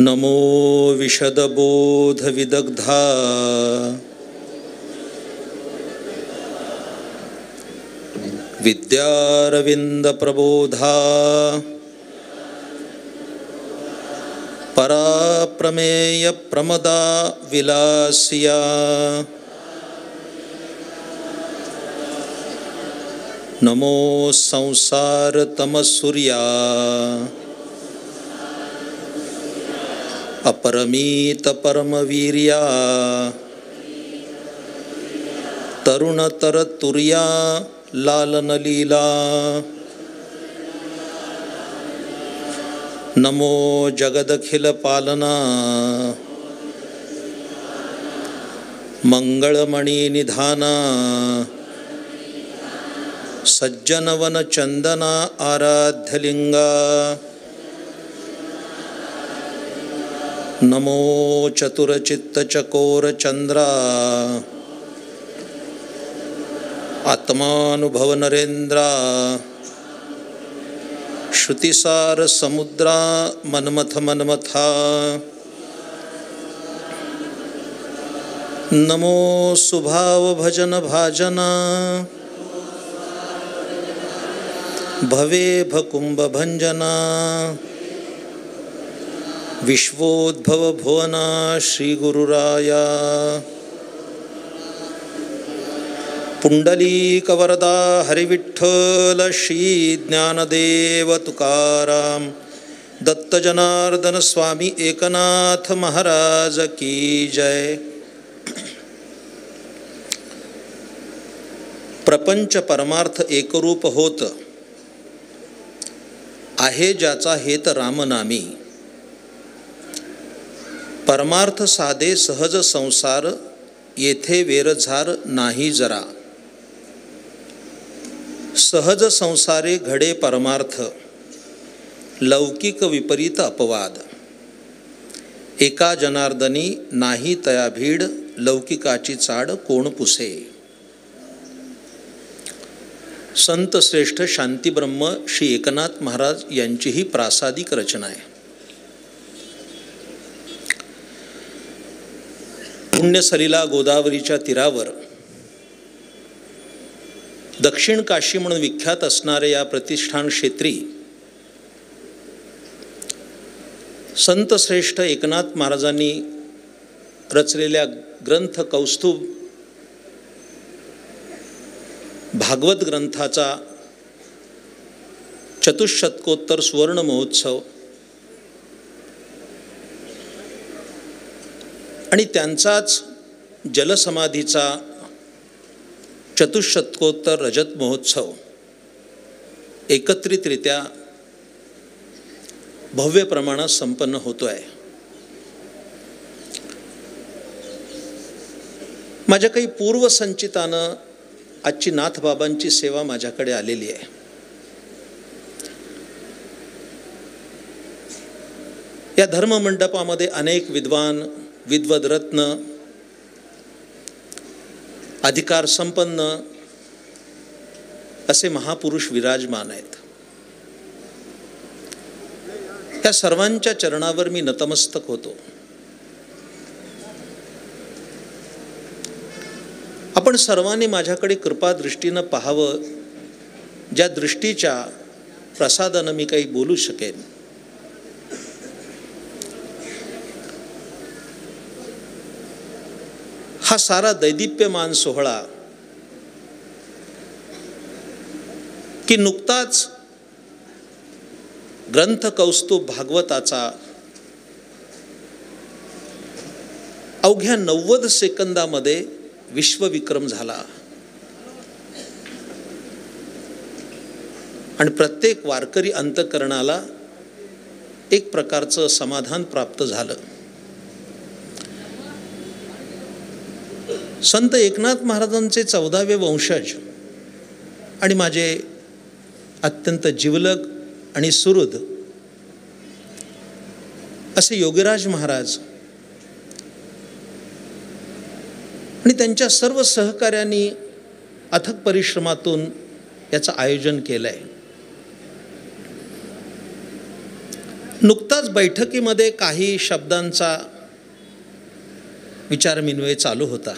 नमो विशदबोधविदग्धा विद्यारविन्दप्रबोधा पराप्रमेयप्रमदा विलासिया नमो संसारतमसूर्या अपरमित परमवीर्या तरुणतरतुर्या लालनलीला नमो जगदखिलपालना मंगळमणिनिधाना सज्जनवनचंदना आराध्यलिंगा नमो चतुरचित्तचकोरचंद्रा आत्मानुभव नरेंद्रा श्रुतिसार समुद्रा मन्मथ मन्मथा नमो सुभाव भजन भाजना भवे भकुंभ भंजना विश्वोद्भव भुवना श्री गुरुराया पुंडलीक वरदा हरिविठ्ठल श्री ज्ञानदेव तुकाराम दत्त जनार्दन स्वामी एकनाथ महाराज की जय। प्रपंच परमार्थ एकरूप होत आहे ज्याचा हेत रामनामी परमार्थ साधे सहज संसार येथे वेरझार नाही जरा सहज संसारे घडे परमार्थ लौकिक विपरीत अपवाद एका जनार्दनी नाही तया भीड लौकिकाची चाड कोण पुसे। संत श्रेष्ठ शांतीब्रह्म श्री एकनाथ महाराज यांची ही प्रासादिक रचना आहे। पुण्यसलीला गोदावरीच्या तीरावर दक्षिण काशी म्हणून विख्यात असणाऱ्या या प्रतिष्ठान क्षेत्री संत श्रेष्ठ एकनाथ महाराजांनी रचलेल्या ग्रंथ कौस्तुभ भागवत ग्रंथाचा चतुष्शतकोत्तर सुवर्ण महोत्सव आणि त्यांचाच जलसमाधीचा चतुष्शतकोत्तर रजत महोत्सव एकत्रितरित्या भव्य प्रमाणात संपन्न होतो आहे। माझ्या काही पूर्वसंचितानं आजची नाथबाबांची सेवा माझ्याकडे आलेली आहे। या धर्ममंडपामध्ये अनेक विद्वान विद्वद्रत्न अधिकार संपन्न असे महापुरुष विराजमान आहेत। त्या सर्वांच्या चरणावर मी नतमस्तक होतो। आपण सर्वांनी माझ्याकडे कृपादृष्टीनं पाहावं, ज्या दृष्टीच्या प्रसादानं मी काही बोलू शकेन। हा सारा दैदिप्यमान सोहळा की नुकताच ग्रंथ कौस्तुभ भागवताचा अवघ्या 90 सेकंदामध्ये विश्वविक्रम झाला आणि प्रत्येक वारकरी अंतःकरणाला एक प्रकारचं समाधान प्राप्त झालं। संत एकनाथ महाराजांचे 14वे वंशज आणि माझे अत्यंत जिवलग आणि सुहृद असे योगीराज महाराज आणि त्यांच्या सर्व सहकार्यांनी अथक परिश्रमातून याचं आयोजन केलं आहे। नुकताच बैठकीमध्ये काही शब्दांचा विचारविनिमय चालू होता,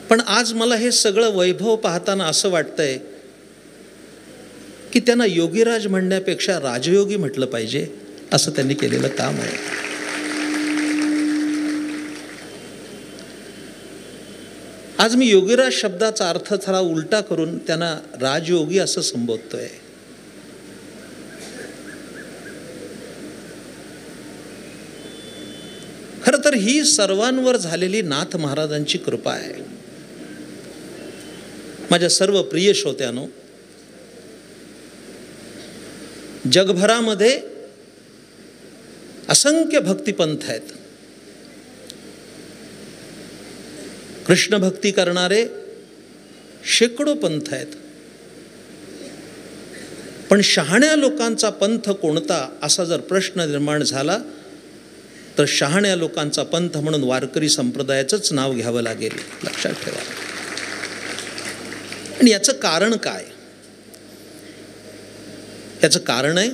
पण आज मला हे सगळं वैभव पाहताना असं वाटतंय की त्यांना योगीराज म्हणण्यापेक्षा राजयोगी म्हटलं पाहिजे, असं त्यांनी केलेलं काम आहे. आज मी योगीराज शब्दाचा अर्थ थोडा उलटा करून त्यांना राजयोगी असं संबोधतोय. खरं तर ही सर्वांवर झालेली नाथ महाराजांची कृपा आहे. माझ्या सर्व प्रिय श्रोत्यांनो, जगभरामध्ये असंख्य भक्तिपंथ आहेत. कृष्ण भक्ती करणारे शेकडो पंथ आहेत, पण शहाण्या लोकांचा पंथ कोणता असा जर प्रश्न निर्माण झाला तर शहाण्या लोकांचा पंथ म्हणून वारकरी संप्रदायाचंच नाव घ्यावं लागेल, लक्षात ठेवा. आणि याचं कारण काय? याचं कारण आहे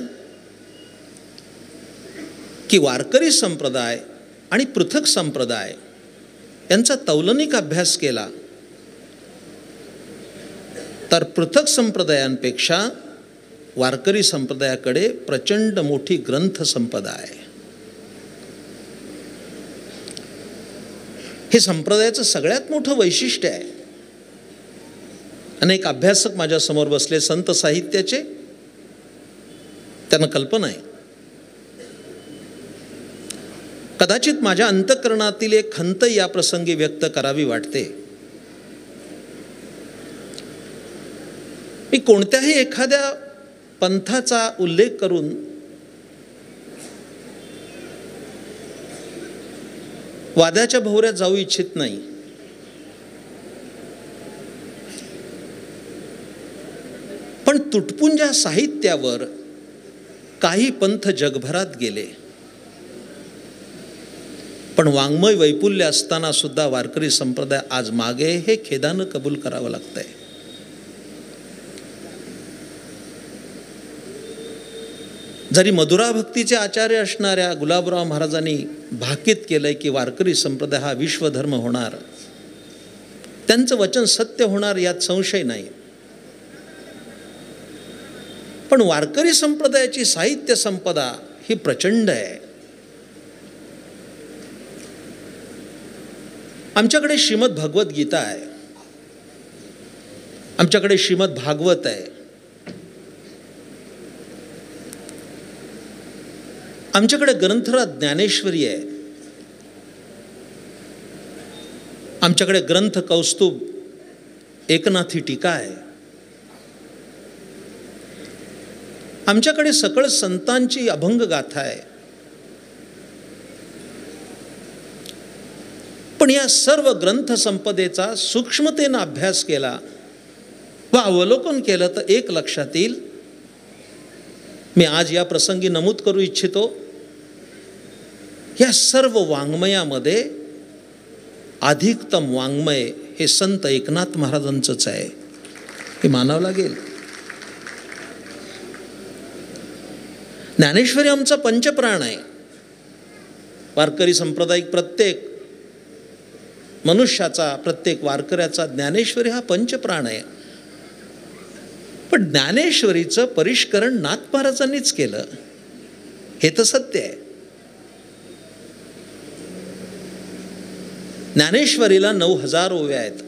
की वारकरी संप्रदाय आणि पृथक संप्रदाय यांचा तौलनिक अभ्यास केला तर पृथक संप्रदायांपेक्षा वारकरी संप्रदायाकडे प्रचंड मोठी ग्रंथ संपदा आहे. हे संप्रदायाचं सगळ्यात मोठं वैशिष्ट्य आहे. अनेक अभ्यासक माझ्या समोर बसले संत साहित्याचे, त्यांना कल्पना आहे. कदाचित माझ्या अंतःकरणातील एक खंत या प्रसंगी व्यक्त करावी वाटते. मी कोणत्याही एखाद्या पंथाचा उल्लेख करून वादाच्या भोवऱ्यात जाऊ इच्छित नाही, पण तुटपुंज्या साहित्यावर काही पंथ जगभरात गेले, पण वाङ्मय वैपुल्य असताना सुद्धा वारकरी संप्रदाय आज मागे, हे खेदानं कबूल करावं लागतंय. जरी मधुरा भक्तीचे आचार्य असणाऱ्या गुलाबराव महाराजांनी भाकीत केलंय की वारकरी संप्रदाय हा विश्वधर्म होणार, त्यांचं वचन सत्य होणार यात संशय नाही. पण वारकरी संप्रदायाची साहित्य संपदा ही प्रचंड आहे. आमच्याकडे श्रीमद भगवत गीता आहे, आमच्याकडे श्रीमद भागवत आहे, आमच्याकडे ग्रंथराज ज्ञानेश्वरी आहे, आमच्याकडे ग्रंथ कौस्तुभ एकनाथी टीका आहे, आमच्याकडे सकळ संतांची अभंग गाथा आहे. पण या सर्व ग्रंथ संपदेचा सूक्ष्मतेने अभ्यास केला व अवलोकन केलं तर एक लक्षात येईल. मी आज या प्रसंगी नमूद करू इच्छितो, या सर्व वाङ्मयामध्ये अधिकतम वाङ्मय हे संत एकनाथ महाराजांचंच आहे, हे मानावं लागेल. ज्ञानेश्वरी आमचा पंचप्राण आहे. वारकरी सांप्रदायिक प्रत्येक मनुष्याचा, प्रत्येक वारकऱ्याचा ज्ञानेश्वरी हा पंचप्राण आहे. पण ज्ञानेश्वरीचं परिष्करण नाथ महाराजांनीच केलं, हे तर सत्य आहे. ज्ञानेश्वरीला 9000 ओव्या आहेत,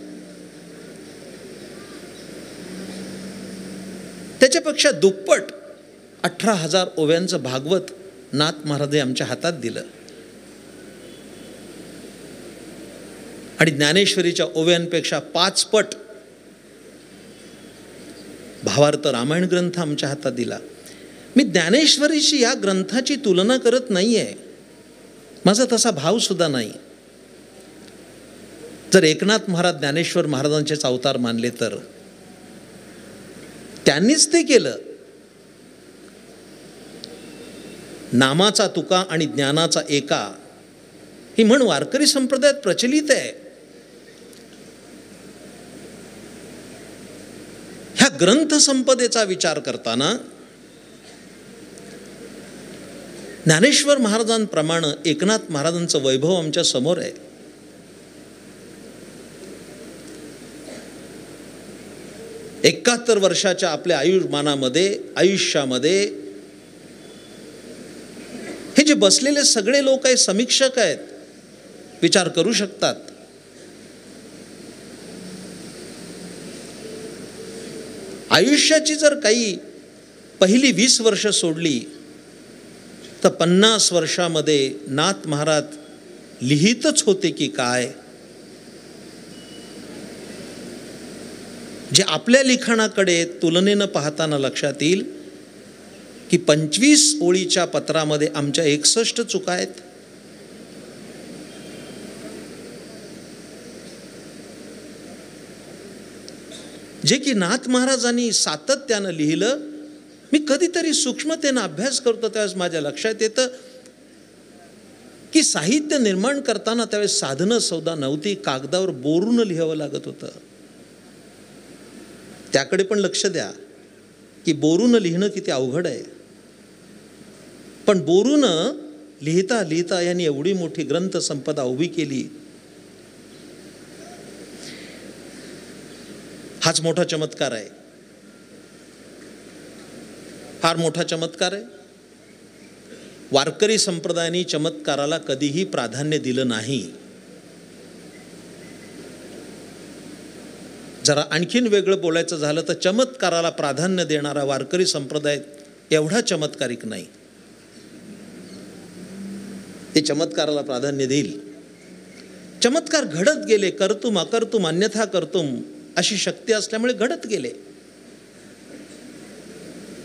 त्याच्यापेक्षा दुप्पट 18000 ओव्यांचं भागवत नाथ महाराज आमच्या हातात दिलं. आणि ज्ञानेश्वरीच्या ओव्यांपेक्षा 5 पट भावार्थ रामायण ग्रंथ आमच्या हातात दिला. मी ज्ञानेश्वरीशी या ग्रंथाची तुलना करत नाही आहे, माझा तसा भाव सुद्धा नाही. जर एकनाथ महाराज ज्ञानेश्वर महाराजांचेच अवतार मानले तर त्यांनीच ते केलं. नामाचा तुका आणि ज्ञानाचा एका ही म्हण वारकरी संप्रदायात प्रचलित आहे. ह्या ग्रंथसंपदेचा विचार करताना ज्ञानेश्वर महाराजांप्रमाणे एकनाथ महाराजांचं वैभव आमच्या समोर आहे. एकाहत्तर वर्षाच्या आपल्या आयुष्यामध्ये हे जे बसलेले सगळे लोक आहेत, समीक्षक आहेत, विचार करू शकतात. आयुष्याची जर काही पहिली 20 वर्ष सोडली तर 50 वर्षामध्ये नाथ महाराज लिहितच होते की काय, जे आपल्या लिखाणाकडे तुलनेनं पाहताना लक्षात येईल की 25 ओळीच्या पत्रामध्ये आमच्या 61 चुका आहेत. जे की नाथ महाराजांनी सातत्यानं लिहिलं. मी कधीतरी सूक्ष्मतेनं अभ्यास करतो त्यावेळेस माझ्या लक्षात येतं की साहित्य निर्माण करताना त्यावेळेस साधनं सौदा नव्हती, कागदावर बोरून लिहावं लागत होतं. त्याकडे पण लक्ष द्या की बोरून लिहिणं किती अवघड आहे. पण बोरून लिहिता लिहिता यांनी एवढी मोठी ग्रंथ संपदा उभी केली. हाच मोठा चमत्कार आहे, फार मोठा चमत्कार आहे. वारकरी संप्रदायाने चमत्काराला कधीही प्राधान्य दिलं नाही. जरा आणखीन वेगळं बोलायचं झालं तर चमत्काराला प्राधान्य देणारा वारकरी संप्रदाय एवढा चमत्कारिक नाही. ते चमत्काराला प्राधान्य देईल. चमत्कार घडत गेले, कर्तुम अकर्तुम अन्यथा कर्तुम अशी शक्ती असल्यामुळे घडत गेले.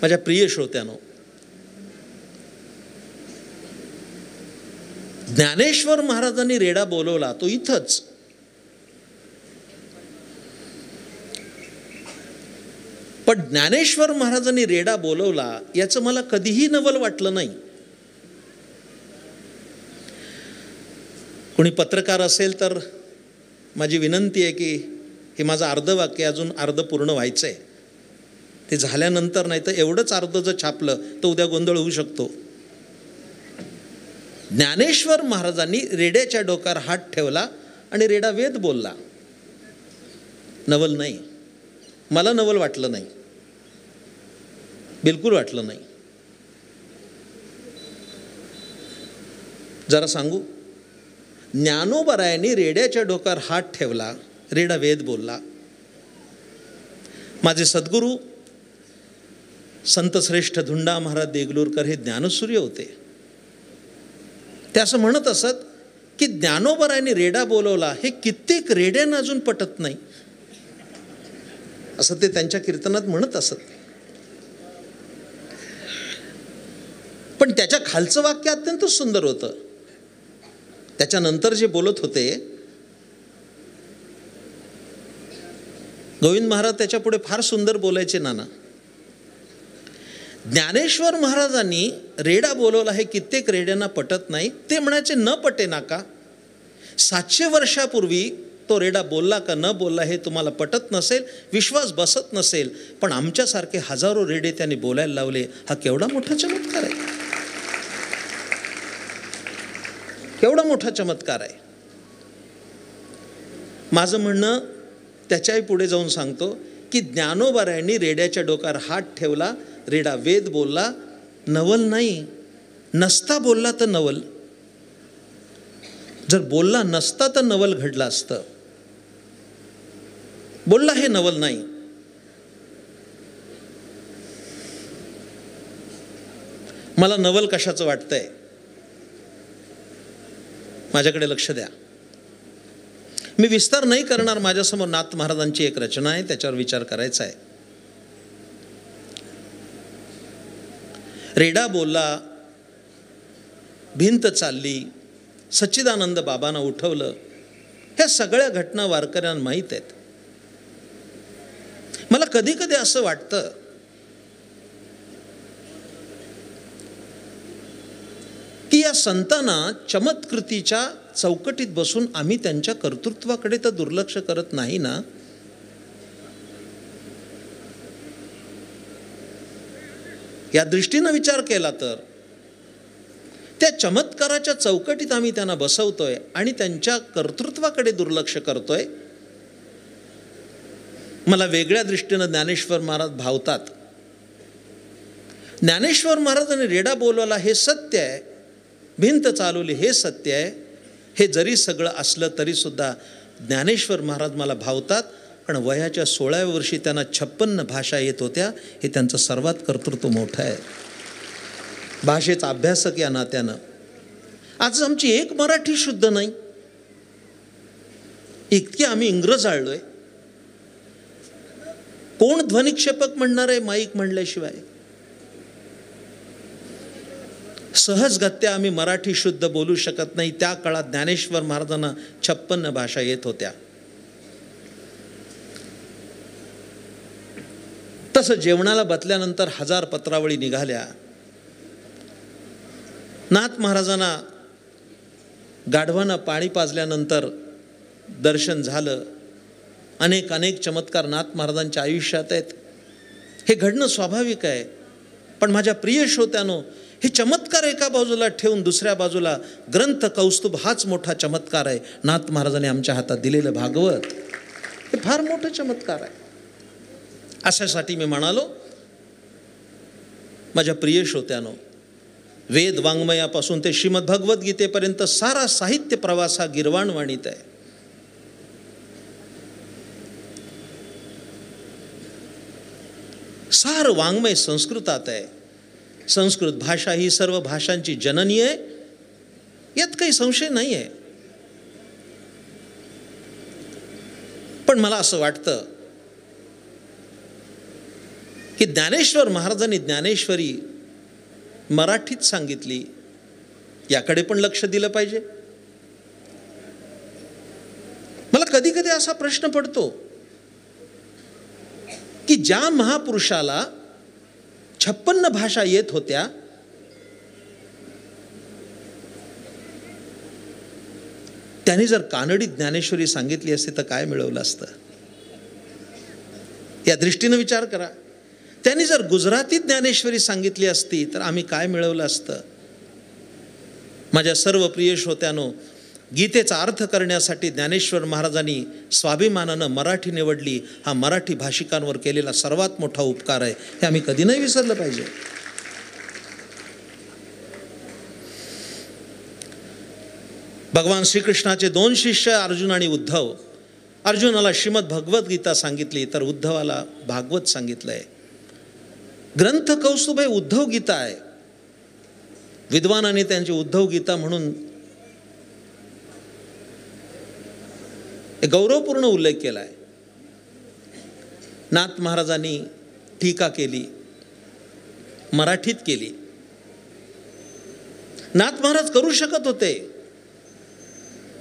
माझ्या प्रिय श्रोत्यानो, ज्ञानेश्वर महाराजांनी रेडा बोलवला तो इथंच. पण ज्ञानेश्वर महाराजांनी रेडा बोलवला याचं मला कधीही नवल वाटलं नाही. कोणी पत्रकार असेल तर माझी विनंती आहे की हे माझं अर्धवाक्य अजून अर्ध पूर्ण व्हायचं आहे. ते झाल्यानंतर नाही तर एवढंच अर्ध जर छापलं तर उद्या गोंधळ होऊ शकतो. ज्ञानेश्वर महाराजांनी रेड्याच्या डोक्यावर हात ठेवला आणि रेडा वेद बोलला. नवल नाही, मला नवल वाटलं नाही, बिलकुल वाटलं नाही. जरा सांगू, ज्ञानोबरायांनी रेड्याच्या डोक्यावर हात ठेवला, रेडा वेद बोलला. माझे सद्गुरू संत श्रेष्ठ धुंडा महाराज देगलूरकर हे ज्ञानसूर्य होते. ते असं म्हणत असत की ज्ञानोबरायांनी रेडा बोलवला हे कित्येक रेड्यांना अजून पटत नाही, असं ते त्यांच्या कीर्तनात म्हणत असत. पण त्याच्या खालचं वाक्य अत्यंत सुंदर होतं. त्याच्यानंतर जे बोलत होते गोविंद महाराज त्याच्यापुढे फार सुंदर बोलायचे. नाना, ज्ञानेश्वर महाराजांनी रेडा बोलवला हे कित्येक रेड्यांना पटत नाही. ते म्हणायचे न पटे नाका. 700 वर्षापूर्वी तो रेडा बोलला का न बोलला हे तुम्हाला पटत नसेल, विश्वास बसत नसेल, पण आमच्यासारखे हजारो रेडे त्यांनी बोलायला लावले. हा केवढा मोठा चमत्कार आहे, केवढा मोठा चमत्कार आहे. माझं म्हणणं त्याच्याही पुढे जाऊन सांगतो की ज्ञानोबरायांनी रेड्याच्या डोक्यावर हात ठेवला, रेडा वेद बोलला. नवल नाही, नसता बोलला तर नवल, जर बोलला नसता तर नवल घडलं असतं. बोलला हे नवल नाही. मला नवल कशाचं वाटतंय, माझ्याकडे लक्ष द्या. मी विस्तार नाही करणार. माझ्यासमोर नाथ महाराजांची एक रचना आहे, त्याच्यावर विचार करायचा आहे. रेडा बोलला, भिंत चालली, सच्चिदानंद बाबांना उठवलं. ह्या सगळ्या घटना वारकऱ्यांना माहीत आहेत. मला कधी कधी असं वाटतं की या संतांना चमत्कृतीच्या चौकटीत बसून आम्ही त्यांच्या कर्तृत्वाकडे तर दुर्लक्ष करत नाही ना. या दृष्टीनं विचार केला तर त्या चमत्काराच्या चौकटीत आम्ही त्यांना बसवतोय आणि त्यांच्या कर्तृत्वाकडे दुर्लक्ष करतोय. मला वेगळ्या दृष्टीनं ज्ञानेश्वर महाराज भावतात. ज्ञानेश्वर महाराजांनी रेडा बोलवला हे सत्य आहे, भिंत चालवली हे सत्य आहे. हे जरी सगळं असलं तरी सुद्धा ज्ञानेश्वर महाराज मला भावतात. पण वयाच्या 16व्या वर्षी त्यांना 56 भाषा येत होत्या. हे त्यांचं सर्वात कर्तृत्व मोठं आहे. भाषेचा अभ्यासक या नात्यानं आज आमची एक मराठी शुद्ध नाही. इतके आम्ही इंग्रज आळलोय. कोण ध्वनिक्षेपक म्हणणार आहे माईक म्हणल्याशिवाय? सहजगत्या आम्ही मराठी शुद्ध बोलू शकत नाही. त्या काळात ज्ञानेश्वर महाराजांना 56 भाषा येत होत्या. तसं जेवणाला बसल्यानंतर 1000 पत्रावळी निघाल्या. नाथ महाराजांना गाढवांना पाणी पाजल्यानंतर दर्शन झालं. अनेक अनेक चमत्कार नाथ महाराजांच्या आयुष्यात आहेत. हे घडणं स्वाभाविक आहे. पण माझ्या प्रिय श्रोत्यानो, हे चमत्कार एका बाजूला ठेवून दुसऱ्या बाजूला ग्रंथ कौस्तुभ हाच मोठा चमत्कार आहे. नाथ महाराजांनी आमच्या हातात दिलेलं भागवत हे फार मोठं चमत्कार आहे. अशासाठी मी म्हणालो, माझ्या प्रिय श्रोत्यानो, वेद वाङ्मयापासून ते श्रीमद भगवद्गीतेपर्यंत सारा साहित्य प्रवास हा गिरवाणवाणीत आहे. सार वाङ्मय संस्कृतात आहे. संस्कृत भाषा ही सर्व भाषांची जननी आहे, यात काही संशय नाही आहे. पण मला असं वाटतं की ज्ञानेश्वर महाराजांनी ज्ञानेश्वरी मराठीत सांगितली, याकडे पण लक्ष दिलं पाहिजे. मला कधी कधी असा प्रश्न पडतो की ज्या महापुरुषाला 56 भाषा येत होत्या, त्यांनी जर कानडीत ज्ञानेश्वरी सांगितली असती तर काय मिळवलं असतं? या दृष्टीनं विचार करा. त्यांनी जर गुजरातीत ज्ञानेश्वरी सांगितली असती तर आम्ही काय मिळवलं असतं? माझ्या सर्व प्रिय श्रोत्यानो, गीतेचा अर्थ करण्यासाठी ज्ञानेश्वर महाराजांनी स्वाभिमानानं मराठी निवडली. हा मराठी भाषिकांवर केलेला सर्वात मोठा उपकार आहे. हे आम्ही कधी नाही विसरलं पाहिजे. भगवान श्रीकृष्णाचे 2 शिष्य अर्जुन आणि उद्धव. अर्जुनाला श्रीमद भगवद्गीता सांगितली तर उद्धवाला भागवत सांगितलंय. ग्रंथ कौस्तुभ हे उद्धव गीता आहे. विद्वानांनी त्यांची उद्धव गीता म्हणून गौरवपूर्ण उल्लेख केला आहे. नाथ महाराजांनी टीका केली, मराठीत केली. नाथ महाराज करू शकत होते,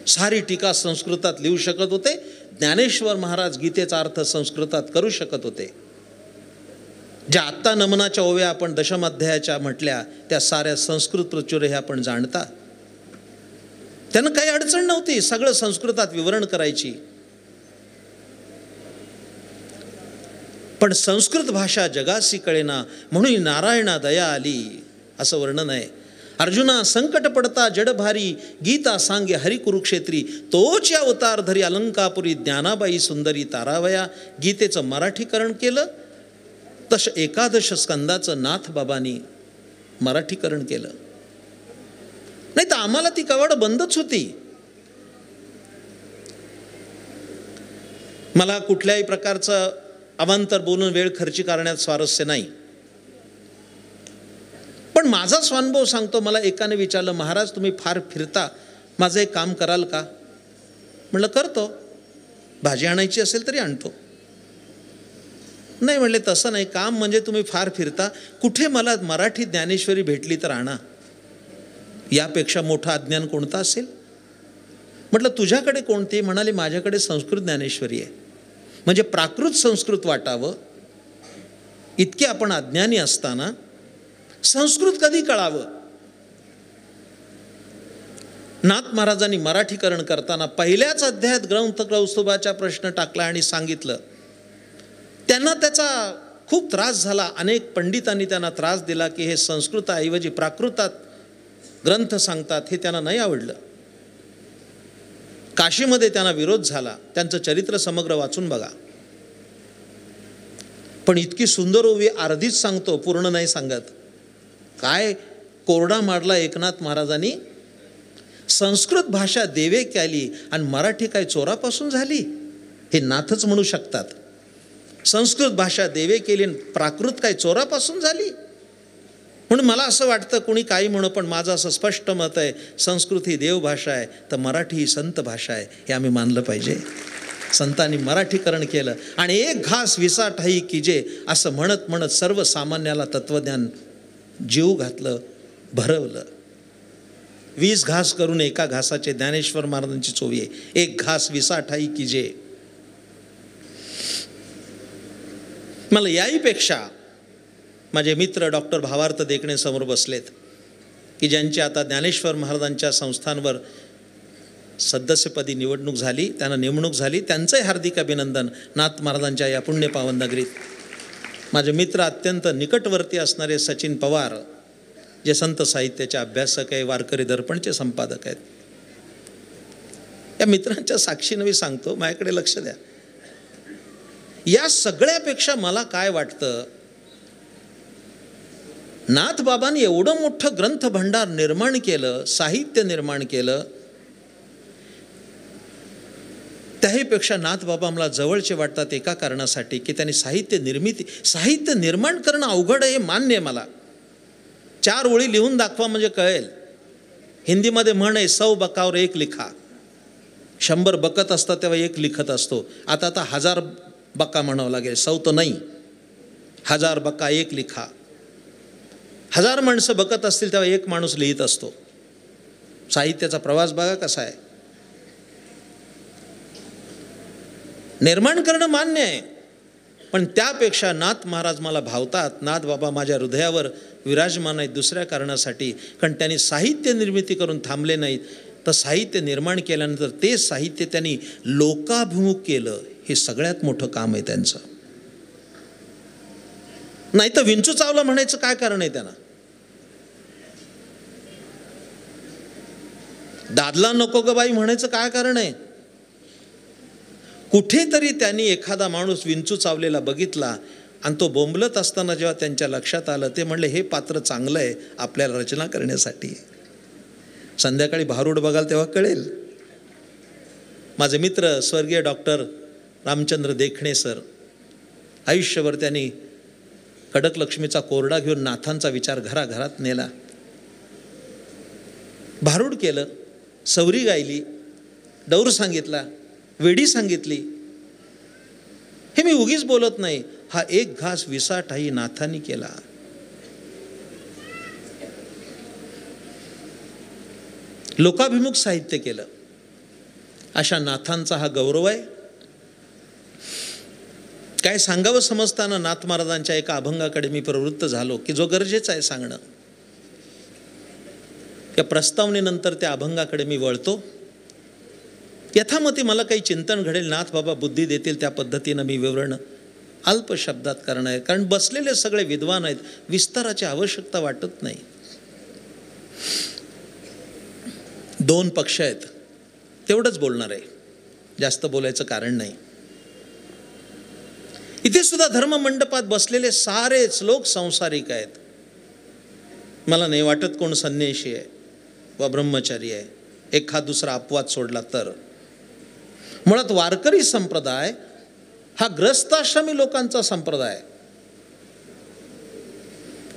सारी टीका संस्कृतात लिहू शकत होते. ज्ञानेश्वर महाराज गीतेचा अर्थ संस्कृतात करू शकत होते. ज्या आत्ता नमनाच्या ओव्या आपण दशमाध्यायाच्या म्हटल्या त्या साऱ्या संस्कृत प्रचुर हे आपण जाणता. त्यांना काही अडचण नव्हती सगळं संस्कृतात विवरण करायची. पण संस्कृत भाषा जगासी कळेना म्हणून नारायणा दया आली असं वर्णन आहे. अर्जुना संकट पडता जडभारी गीता सांगे हरी कुरुक्षेत्री तोच या अवतार धरी अलंकापुरी ज्ञानाबाई सुंदरी तारावया. गीतेचं मराठीकरण केलं तसं 11 स्कंदाचं नाथ बाबांनी मराठीकरण केलं. नाही तर आम्हाला ती कवाड बंदच होती. मला कुठल्याही प्रकारचं अवांतर बोलून वेळ खर्ची करण्यात स्वारस्य नाही. पण माझा स्वानुभव सांगतो. मला एकाने विचारलं, महाराज तुम्ही फार फिरता, माझं एक काम कराल का? म्हणलं करतो. भाजी आणायची असेल तरी आणतो. नाही म्हणले तसं नाही, काम म्हणजे तुम्ही फार फिरता, कुठे मला मराठी ज्ञानेश्वरी भेटली तर आणा. यापेक्षा मोठं अज्ञान कोणतं असेल? म्हटलं तुझ्याकडे कोणते? म्हणाले माझ्याकडे संस्कृत ज्ञानेश्वरी आहे. म्हणजे प्राकृत संस्कृत वाटावं इतके आपण अज्ञानी असताना संस्कृत कधी कळावं? नाथ महाराजांनी मराठीकरण करताना पहिल्याच अध्यायात ग्रंथ कौस्तुभाचा प्रश्न टाकला आणि सांगितलं. त्यांना त्याचा खूप त्रास झाला. अनेक पंडितांनी त्यांना त्रास दिला की हे संस्कृताऐवजी प्राकृतात ग्रंथ सांगतात, हे त्यांना नाही आवडलं. काशीमध्ये त्यांना विरोध झाला. त्यांचं चरित्र समग्र वाचून बघा. पण इतकी सुंदर ओवी अर्धीच सांगतो, पूर्ण नाही सांगत. काय कोरडा मारला एकनाथ महाराजांनी. संस्कृत भाषा देवे केली आणि मराठी काय चोरापासून झाली, हे नाथच म्हणू शकतात. संस्कृत भाषा देवे केली आणि प्राकृत काय चोरापासून झाली. म्हणून मला असं वाटतं, कोणी काही म्हणो, पण माझं असं स्पष्ट मत आहे, संस्कृत ही देवभाषा आहे तर मराठी ही संत भाषा आहे, हे आम्ही मानलं पाहिजे. संतांनी मराठीकरण केलं आणि एक घास विसा ठाई कीजे असं म्हणत म्हणत सर्वसामान्याला तत्वज्ञान जीव घातलं, भरवलं. 20 घास करून एका घासाचे ज्ञानेश्वर महाराजांची चोवी आहे. एक घास विसा ठाई कीजे. मला याहीपेक्षा माझे मित्र डॉक्टर भावार्थ देखणे समोर बसलेत की ज्यांची आता ज्ञानेश्वर महाराजांच्या संस्थांवर सदस्यपदी निवडणूक झाली, त्यांना नेमणूक झाली, त्यांचंही हार्दिक अभिनंदन. नाथ महाराजांच्या या पुण्यपावन नगरीत माझे मित्र अत्यंत निकटवर्ती असणारे सचिन पवार, जे संत साहित्याचे अभ्यासक आहे, वारकरी दर्पणचे संपादक आहेत. या मित्रांच्या साक्षीनं मी सांगतो, माझ्याकडे लक्ष द्या. या सगळ्यापेक्षा मला काय वाटतं, नाथ बाबांनी एवढं मोठं ग्रंथ भांडार निर्माण केलं, साहित्य निर्माण केलं, त्याहीपेक्षा नाथ बाबा मला जवळचे वाटतात एका कारणासाठी की त्यांनी साहित्य निर्माण करणं अवघड आहे, हे मान्य आहे मला. 4 ओळी लिहून दाखवा म्हणजे कळेल. हिंदीमध्ये म्हण आहे, 100 बकावर 1 लिखा. 100 बकत असतात तेव्हा 1 लिखत असतो. आता 1000 बक्का म्हणावं लागेल, 100 तर नाही, 1000 बक्का 1 लिखा. 1000 माणसं बकत असतील तेव्हा 1 माणूस लिहित असतो. साहित्याचा प्रवास बघा कसा आहे. निर्माण करणं मान्य आहे, पण त्यापेक्षा नाथ महाराज मला भावतात. नाथ बाबा माझ्या हृदयावर विराजमान आहेत दुसऱ्या कारणासाठी, कारण त्यांनी साहित्य निर्मिती करून थांबले नाहीत, तर साहित्य निर्माण केल्यानंतर ते साहित्य त्यांनी लोकाभिमुख केलं. हे सगळ्यात मोठं काम आहे त्यांचं. नाही तर विंचू चावला म्हणायचं काय कारण आहे त्यांना. दादला नको ग बाई म्हणायचं काय कारण आहे. कुठेतरी त्यांनी एखादा माणूस विंचू चावलेला बघितला आणि तो बोंबलत असताना जेव्हा त्यांच्या लक्षात आलं, ते म्हणले हे पात्र चांगलं आहे आपल्याला रचना करण्यासाठी. संध्याकाळी भारूड बघाल तेव्हा कळेल. माझे मित्र स्वर्गीय डॉक्टर रामचंद्र देखणे सर, आयुष्यभर त्यांनी कडक लक्ष्मीचा कोरडा घेऊन नाथांचा विचार घराघरात नेला. भारूड केलं, सवरी गायली, डौर सांगितला, वेडी सांगितली. हे मी उगीच बोलत नाही. हा 1 घास विसा ठाई नाथांनी केला. लोकाभिमुख साहित्य केलं. अशा नाथांचा हा गौरव आहे. काय सांगावं समजताना नाथ महाराजांच्या एका अभंगाकडे मी प्रवृत्त झालो की जो गरजेचं आहे सांगणं. या प्रस्तावनेनंतर त्या अभंगाकडे मी वळतो. यथामती मला काही चिंतन घडेल, नाथ बाबा बुद्धी देतील त्या पद्धतीनं मी विवरण अल्प शब्दात करणार आहे, कारण बसलेले सगळे विद्वान आहेत, विस्ताराची आवश्यकता वाटत नाही. 2 पक्ष आहेत, तेवढंच बोलणार आहे, जास्त बोलायचं कारण नाही. इथे सुद्धा धर्ममंडपात बसलेले सारेच लोक संसारिक आहेत. मला नाही वाटत कोण संन्याशी आहे वा ब्रह्मचारी आहे, एखाद दुसरा अपवाद सोडला तर. मुळात वारकरी संप्रदाय हा ग्रस्ताश्रमी लोकांचा संप्रदाय.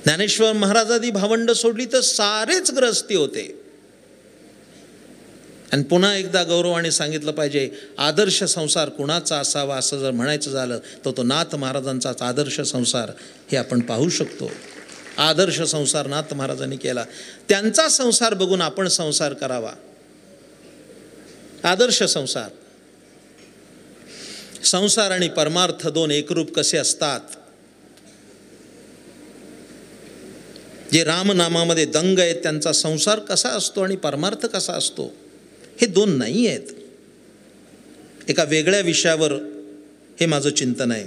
ज्ञानेश्वर महाराजांनी भावंड सोडली तर सारेच ग्रस्ती होते. आणि पुन्हा एकदा गौरवाने सांगितलं पाहिजे, आदर्श संसार कुणाचा असावा असं जर म्हणायचं झालं तर तो नाथ महाराजांचाच आदर्श संसार हे आपण पाहू शकतो. आदर्श संसार नाथ महाराजांनी केला. त्यांचा संसार बघून आपण संसार करावा. आदर्श संसार. संसार आणि परमार्थ 2 एकरूप कसे असतात. जे रामनामामध्ये दंग आहेत त्यांचा संसार कसा असतो आणि परमार्थ कसा असतो, हे 2 नाही आहेत. एका वेगळ्या विषयावर हे माझं चिंतन आहे.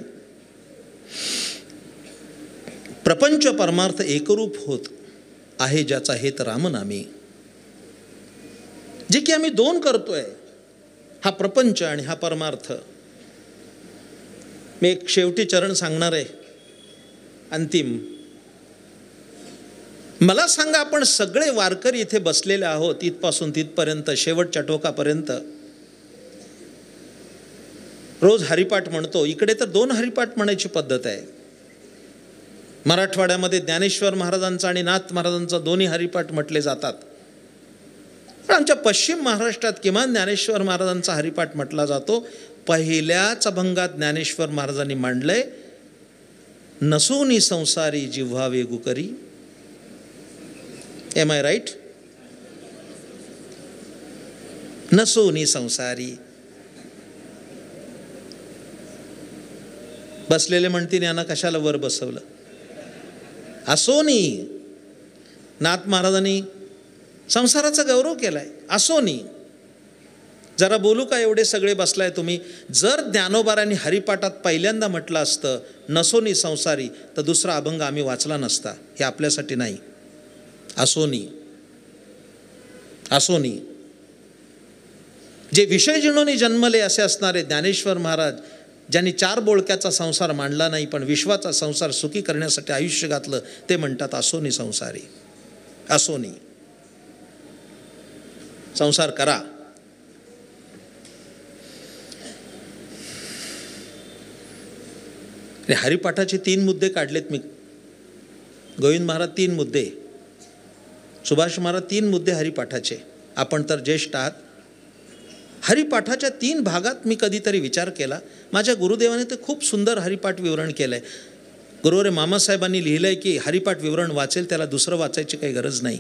प्रपंच परमार्थ एकरूप होत आहे ज्याचा हेत रामनामी. जे की आम्ही दोन करतोय, हा प्रपंच आणि हा परमार्थ. मी एक शेवटी चरण सांगणार आहे, अंतिम. मला सांगा, आपण सगळे वारकरी इथे बसलेले आहोत, इथपासून तिथपर्यंत, शेवटच्या टोकापर्यंत रोज हरिपाठ म्हणतो. इकडे तर 2 हरिपाठ म्हणायची पद्धत आहे. मराठवाड्यामध्ये ज्ञानेश्वर महाराजांचा आणि नाथ महाराजांचा दोन्ही हरिपाठ म्हटले जातात. पण आमच्या पश्चिम महाराष्ट्रात किमान ज्ञानेश्वर महाराजांचा हरिपाठ म्हटला जातो. पहिल्याच अभंगात ज्ञानेश्वर महाराजांनी मांडलंय, नसोनी संसारी जिव्हा वेगू करी. Am I right? नसोनी संसारी. बसलेले म्हणतील यांना कशाला वर बसवलं. असोनी. नाथ महाराजांनी संसाराचा गौरव केलाय. असोनी. जरा बोलू का, एवढे सगळे बसलाय तुम्ही. जर ज्ञानोबारांनी हरिपाठात पहिल्यांदा म्हटलं असतं नसोनी संसारी, तर दुसरा अभंग आम्ही वाचला नसता. हे आपल्यासाठी नाही. असोनी. असोनी. जे विषय जिणोनी जन्मले असे असणारे ज्ञानेश्वर महाराज, ज्यांनी 4 बोळक्याचा संसार मांडला नाही पण विश्वाचा संसार सुखी करण्यासाठी आयुष्य घातलं, ते म्हणतात असोनी संसारी. असोनी. संसार करा. हरिपाठाचे 3 मुद्दे काढलेत मी. गोविंद महाराज 3 मुद्दे, सुभाष महाराज 3 मुद्दे हरिपाठाचे. आपण तर ज्येष्ठ आहात. हरिपाठाच्या 3 भागात मी कधीतरी विचार केला. माझ्या गुरुदेवाने ते खूप सुंदर हरिपाठ विवरण केलं आहे. गुरुवरे मामासाहेबांनी लिहिलं आहे की हरिपाठ विवरण वाचेल त्याला दुसरं वाचायची काही गरज नाही,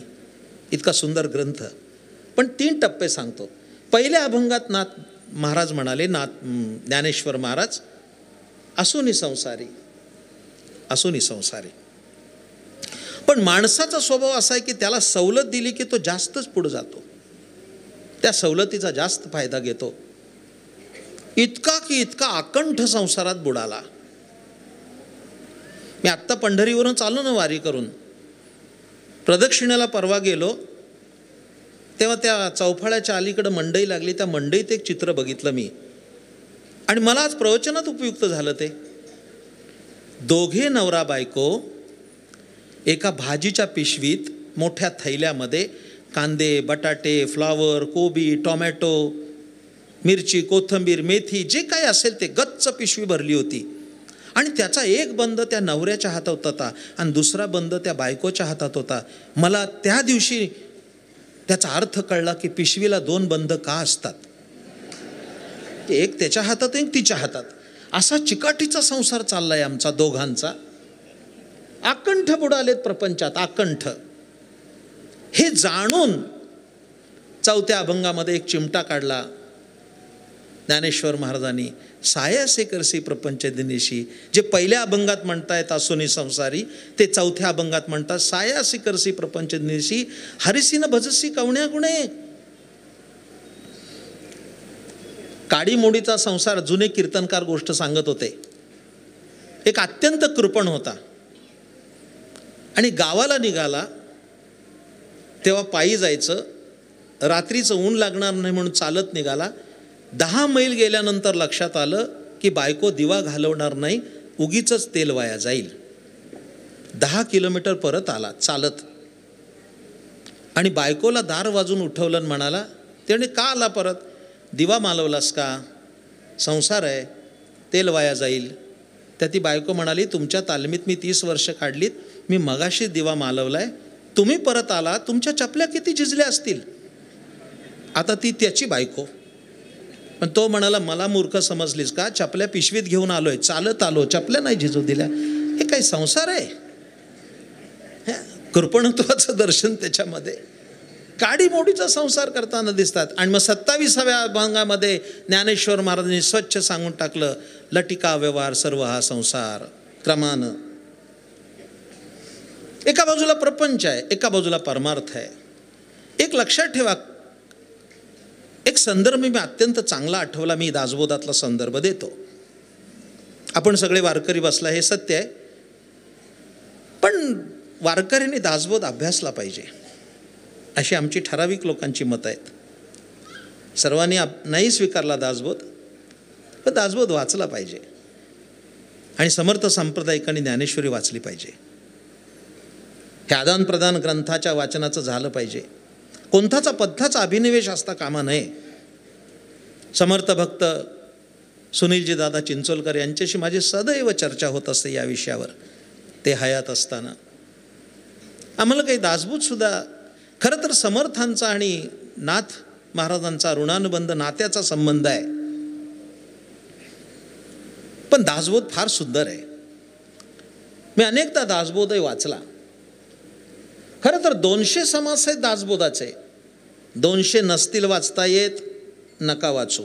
इतका सुंदर ग्रंथ. पण 3 टप्पे सांगतो. पहिल्या अभंगात नाथ महाराज म्हणाले, ज्ञानेश्वर महाराज, असोनी संसारी. असोनी संसारी. पण माणसाचा स्वभाव असा आहे की त्याला सवलत दिली की तो जास्तच पुढे जातो, त्या सवलतीचा जास्त फायदा घेतो. इतका की इतका अकंठ संसारात बुडाला. मी आत्ता पंढरीवरून चाललो ना वारी करून, प्रदक्षिणेला परवा गेलो तेव्हा त्या चौफाळ्याच्या अलीकडे मंडई लागली. त्या मंडईत एक चित्र बघितलं मी, आणि मला आज प्रवचनात उपयुक्त झालं ते. दोघे नवरा बायको एका भाजीच्या पिशवीत मोठ्या थैल्यामध्ये कांदे, बटाटे, फ्लावर, कोबी, टोमॅटो, मिरची, कोथिंबीर, मेथी, जे काही असेल ते गच्च पिशवी भरली होती. आणि त्याचा एक बंद त्या नवऱ्याच्या हातात होता आणि दुसरा बंद त्या बायकोच्या हातात होता. मला त्या दिवशी त्याचा अर्थ कळला की पिशवीला 2 बंद का असतात. एक त्याच्या हातात, एक तिच्या हातात. असा चिकाटीचा संसार चाललाय आमचा दोघांचा. अकंठ बुडालेत प्रपंचात, अकंठ. हे जाणून 4थ्या अभंगामध्ये एक चिमटा काढला ज्ञानेश्वर महाराजांनी. सायासे करसी प्रपंच दिनेशी. जे पहिल्या अभंगात म्हणतायत असोनी संसारी, ते 4थ्या अभंगात म्हणतात सायासी करसी प्रपंच दिनेशी, हरिसीन भजसी कवण्या गुणे. काडी मोडीचा संसार जुने कीर्तनकार गोष्ट सांगत होते. एक अत्यंत कृपण होता आणि गावाला निघाला तेव्हा पायी जायचं. रात्रीचं ऊन लागणार नाही म्हणून चालत निघाला. 10 मैल गेल्यानंतर लक्षात आलं की बायको दिवा घालवणार नाही, उगीचच तेल वाया जाईल. 10 किलोमीटर परत आला चालत आणि बायकोला दार वाजून उठवलं आणि म्हणाला, त्याने का आला परत? दिवा मालवलास का? संसार आहे, तेल वाया जाईल. त्या ती बायको म्हणाली, तुमच्या तालमीत मी 30 वर्ष काढलीत, मी मगाशी दिवा मालवलाय, तुम्ही परत आला, तुमच्या चपल्या किती झिजल्या असतील. आता ती त्याची बायको. पण तो म्हणाला, मला मूर्ख समजलीस का? चपल्या पिशवीत घेऊन आलोय, चालत आलो, चपल्या नाही झिजू दिल्या. हे काही संसार आहे? कृपणत्वाचं दर्शन त्याच्यामध्ये. काडी मोडीचा संसार करताना दिसतात. आणि मग 27व्या अभंगामध्ये ज्ञानेश्वर महाराजांनी स्वच्छ सांगून टाकलं, लटिका व्यवहार सर्व हा संसार क्रमानं. एका बाजूला प्रपंच आहे, एका बाजूला परमार्थ आहे. एक लक्षात ठेवा, एक संदर्भ मी अत्यंत चांगला आठवला, मी दासबोधातला संदर्भ देतो. आपण सगळे वारकरी बसला हे सत्य आहे, पण वारकऱ्यांनी दासबोध अभ्यासला पाहिजे, अशी आमची ठराविक लोकांची मतं आहेत. सर्वांनी नाही स्वीकारला दासबोध, पण दासबोध वाचला पाहिजे आणि समर्थ सांप्रदायिकांनी ज्ञानेश्वरी वाचली पाहिजे. हे आदान प्रदान ग्रंथाच्या वाचनाचं झालं पाहिजे. कोणताचा पथ्याचा अभिनिवेश असता कामा नये. समर्थ भक्त सुनीलजी दादा चिंचोलकर यांच्याशी माझी सदैव चर्चा होत असते या विषयावर, ते हयात असताना. आम्हाला काही दासबोधसुद्धा, खरं तर समर्थांचा आणि नाथ महाराजांचा ऋणानुबंध नात्याचा संबंध आहे, पण दासबोध फार सुंदर आहे. मी अनेकदा दासबोधही वाचला. खरं तर 200 समास आहेत दासबोधाचे. 200 नसतील वाचता येत, नका वाचू.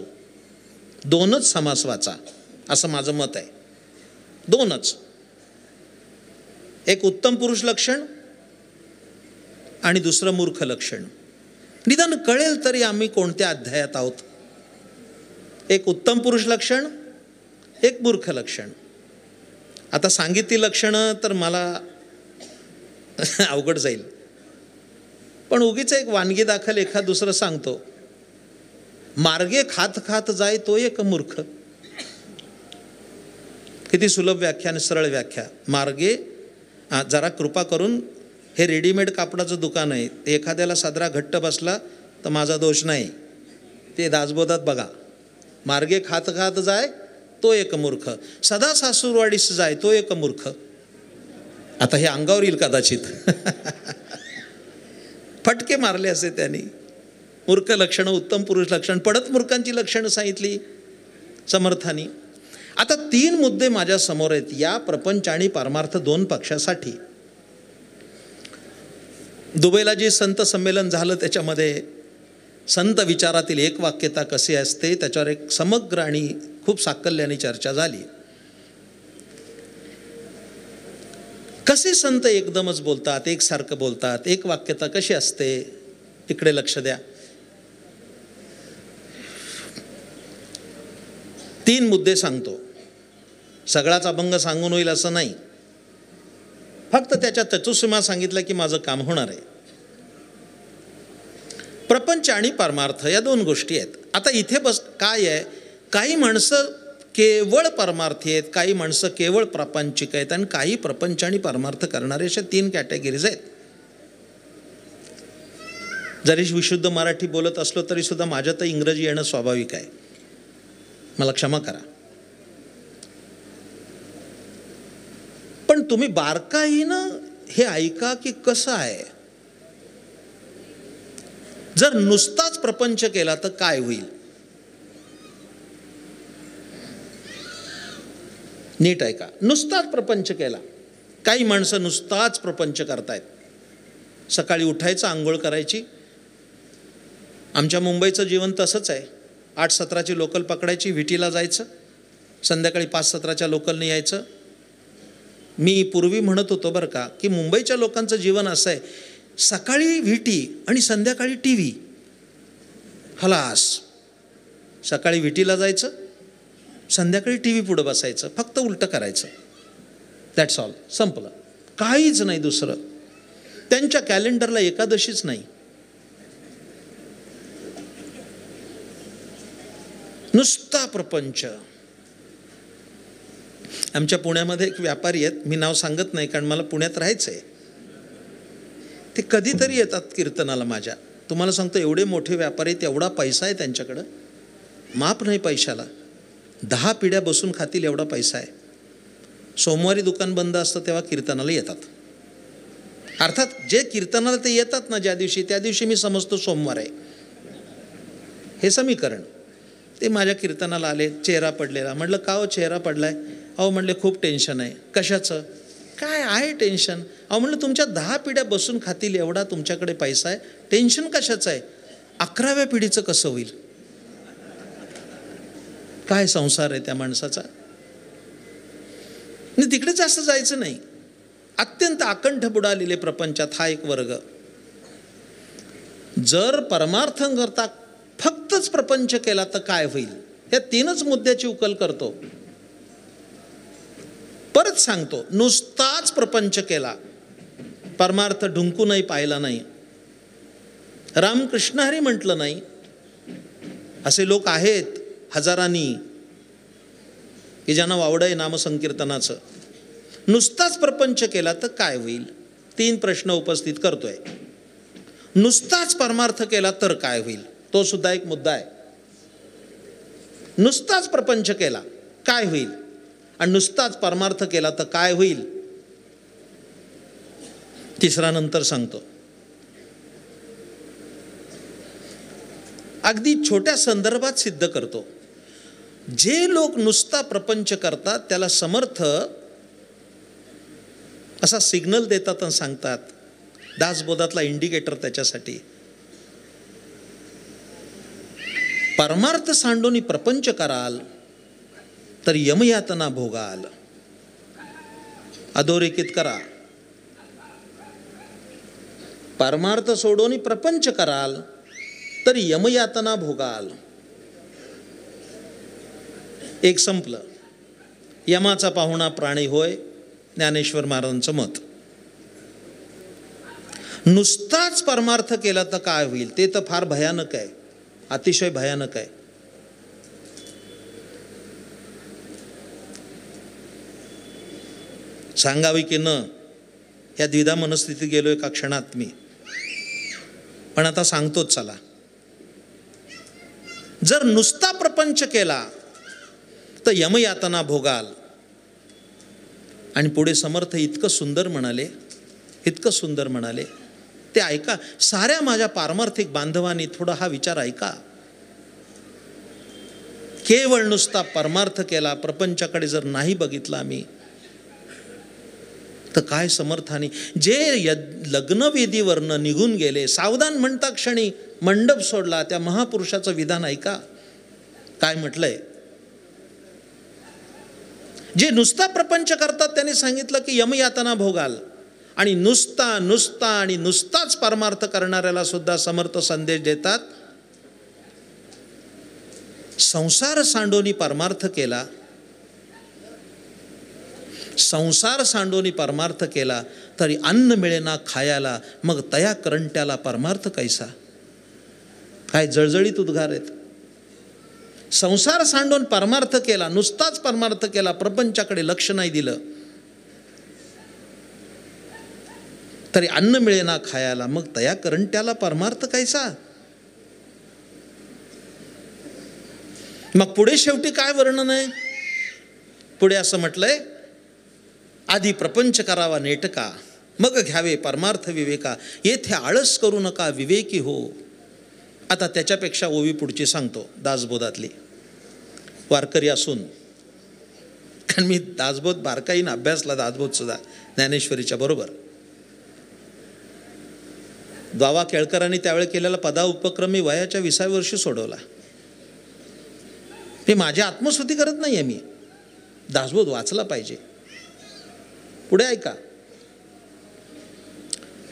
2च समास वाचा, असं माझं मत आहे. 2च. एक उत्तम पुरुष लक्षण आणि दुसरं मूर्ख लक्षण. निदान कळेल तरी आम्ही कोणत्या अध्यायात आहोत. एक उत्तम पुरुष लक्षण, एक मूर्ख लक्षण. आता सांगितली लक्षणं तर मला अवघड जाईल, पण उगीच एक वानगी दाखल एखाद दुसरं सांगतो. मार्गे खात खात जाय तो एक मूर्ख. किती सुलभ व्याख्या आणि सरळ व्याख्या. मार्गे, जरा कृपा करून, हे रेडीमेड कापडाचं दुकान आहे, ते एखाद्याला सदरा घट्ट बसला तर माझा दोष नाही, ते दासबोधात बघा. मार्गे खात खात जाय तो एक मूर्ख, सदा सासूरवाडीस जाय तो एक मूर्ख. आता हे अंगावर येईल कदाचित. फटके मारले असे त्यांनी. मूर्ख लक्षणं, उत्तम पुरुष लक्षण, पडत मूर्खांची लक्षणं सांगितली समर्थांनी. आता 3 मुद्दे माझ्या समोर आहेत या प्रपंच आणि परमार्थ 2 पक्षासाठी. दुबईला जे संत संमेलन झालं त्याच्यामध्ये संत विचारातील एक वाक्यता कशी असते त्याच्यावर एक समग्र आणि खूप साकल्याने चर्चा झाली. कसे संत एकदमच बोलतात, एकसारखं बोलतात, एक वाक्यता कशी असते, इकडे लक्ष द्या. 3 मुद्दे सांगतो. सगळाच अभंग सांगून होईल असं नाही, फक्त त्याच्या चतुष्सीमा सांगितलं की माझं काम होणार आहे. प्रपंच आणि परमार्थ या 2 गोष्टी आहेत. आता इथे बस काय आहे, काही माणसं केवळ परमार्थी आहेत, काही माणसं केवळ प्रापंचिक आहेत, आणि काही प्रपंच आणि परमार्थ करणारे अशा 3 कॅटेगरीज आहेत. जरी विशुद्ध मराठी बोलत असलो तरी सुद्धा माझ्यात इंग्रजी येणं स्वाभाविक आहे, मला क्षमा करा. पण तुम्ही बारकाईनं हे ऐका की कसं आहे. जर नुसताच प्रपंच केला तर काय होईल. नीट ऐका. नुसताच प्रपंच केला, काही माणसं नुसताच प्रपंच करतायत. सकाळी उठायचं, आंघोळ करायची. आमच्या मुंबईचं जीवन तसंच आहे. 8:17ची लोकल पकडायची, व्हिटीला जायचं, संध्याकाळी 5:17च्या लोकलने यायचं. मी पूर्वी म्हणत होतो बरं का, की मुंबईच्या लोकांचं जीवन असं आहे, सकाळी व्हिटी आणि संध्याकाळी टी व्ही. खलास. सकाळी व्हिटीला जायचं, संध्याकाळी टी व्ही पुढं बसायचं, फक्त उलटं करायचं. That's all. संपलं. काहीच नाही दुसरं. त्यांच्या कॅलेंडरला एकादशीच नाही. नुसता प्रपंच. आमच्या पुण्यामध्ये एक व्यापारी आहेत, मी नाव सांगत नाही कारण मला पुण्यात राहायचं आहे. ते कधीतरी येतात कीर्तनाला माझ्या. तुम्हाला सांगतो, एवढे मोठे व्यापारी आहेत, एवढा पैसा आहे त्यांच्याकडं, माप नाही पैशाला. 10 पिढ्या बसून खातील एवढा पैसा आहे. सोमवारी दुकान बंद असतं तेव्हा कीर्तनाला येतात. अर्थात जे कीर्तनाला ते येतात ना ज्या दिवशी, त्या दिवशी मी समजतो सोमवार आहे, हे समीकरण. ते माझ्या कीर्तनाला आले, चेहरा पडलेला. म्हटलं का हो चेहरा पडलाय? अहो म्हणले खूप टेन्शन आहे. कशाचं? काय आहे टेन्शन? अहो म्हणलं तुमच्या 10 पिढ्या बसून खातील एवढा तुमच्याकडे पैसा आहे, टेन्शन कशाचं आहे? 11व्या पिढीचं कसं होईल? काय संसार आहे त्या माणसाचा. तिकडे जास्त जायचं नाही. अत्यंत आकंठ बुडालेले प्रपंचात हा एक वर्ग. जर परमार्थ करता फक्तच प्रपंच केला तर काय होईल, या 3च मुद्द्याची उकल करतो. परत सांगतो, नुसताच प्रपंच केला परमार्थ ढुंकूनही पाहिला नाही, रामकृष्ण हरी म्हटलं नाही. असे लोक आहेत हजारांनी की ज्यांना वावड आहे नामसंकीर्तनाचं. नुसताच प्रपंच केला तर काय होईल? 3 प्रश्न उपस्थित करतोय. नुसताच परमार्थ केला तर काय होईल? तो सुद्धा एक मुद्दा आहे. नुसताच प्रपंच केला काय होईल आणि नुसताच परमार्थ केला तर काय होईल? तिसरा नंतर सांगतो. अगदी छोट्या संदर्भात सिद्ध करतो. जे लोक नुसता प्रपंच करतात त्याला समर्थ असा सिग्नल देतात आणि सांगतात, दासबोधातला इंडिकेटर त्याच्यासाठी, परमार्थ सांडून प्रपंच कराल तर यमयातना भोगाल. अधोरेखित करा. परमार्थ सोडून प्रपंच कराल तर यमयातना भोगाल. एक संपलं. यमाचा पाहुणा प्राणी होय, ज्ञानेश्वर महाराजांचं मत. नुसताच परमार्थ केला तर काय होईल? ते तर फार भयानक आहे, अतिशय भयानक आहे. सांगावी की न या द्विधा मनस्थितीत गेलो एका क्षणात मी, पण आता सांगतोच. चला, जर नुसता प्रपंच केला तर यमयातना भोगाल. आणि पुढे समर्थ इतकं सुंदर म्हणाले, इतकं सुंदर म्हणाले, ते ऐका. साऱ्या माझ्या पारमार्थिक बांधवांनी थोडा हा विचार ऐका. केवळ नुसता परमार्थ केला, प्रपंचाकडे जर नाही बघितला आम्ही, तर काय समर्थाने जे लग्नवेदीवरनं निघून गेले, सावधान म्हणता क्षणी मंडप सोडला, त्या महापुरुषाचं विधान ऐका. काय म्हटलंय? जे नुसता प्रपंच करतात त्यांनी सांगितलं की यमयातना भोगाल. आणि नुसता आणि नुसताच परमार्थ करणाऱ्याला सुद्धा समर्थ संदेश देतात, संसार सांडोनी परमार्थ केला, संसार सांडोनी परमार्थ केला तरी अन्न मिळेना खायाला, मग तया करंट्याला परमार्थ कैसा. काय जळजळीत उद्गार आहेत. संसार सांडून परमार्थ केला, नुसताच परमार्थ केला, प्रपंचाकडे लक्ष नाही दिलं, तरी अन्न मिळेना खायाला, मग तया करंट्याला परमार्थ कैसा. मग पुढे शेवटी काय वर्णन आहे? पुढे असं म्हटलंय, आधी प्रपंच करावा नेटका, मग घ्यावे परमार्थ विवेका, येथे आळस करू नका विवेकी हो. आता त्याच्यापेक्षा ओवी पुढची सांगतो, दासबोधातली. वारकरी असून, कारण मी दासबोध बारकाईनं अभ्यासला, दासबोध सुद्धा ज्ञानेश्वरीच्या बरोबर. द्वावा केळकरांनी त्यावेळी केलेला पदा उपक्रम मी वयाच्या 20व्या वर्षी सोडवला. मी माझी आत्मस्तुती करत नाही आहे, मी दासबोध वाचला पाहिजे. पुढे ऐका.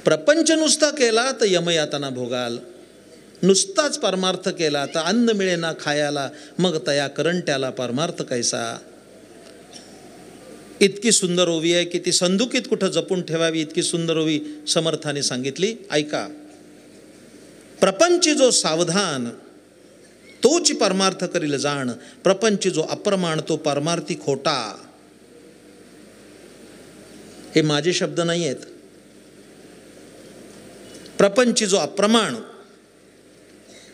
प्रपंच नुसता केला तर यमयातना भोगाल, नुसताच परमार्थ केला तर अन्न मिळेना खायाला, मग तया करंट्याला परमार्थ कैसा. इतकी सुंदर ओवी आहे की ती संदुकीत कुठं जपून ठेवावी, इतकी सुंदर ओवी समर्थाने सांगितली. ऐका. प्रपंची जो सावधान तोची परमार्थ करील जाण, प्रपंची जो अप्रमाण तो परमार्थी खोटा. हे माझे शब्द नाही आहेत. प्रपंची जो अप्रमाण,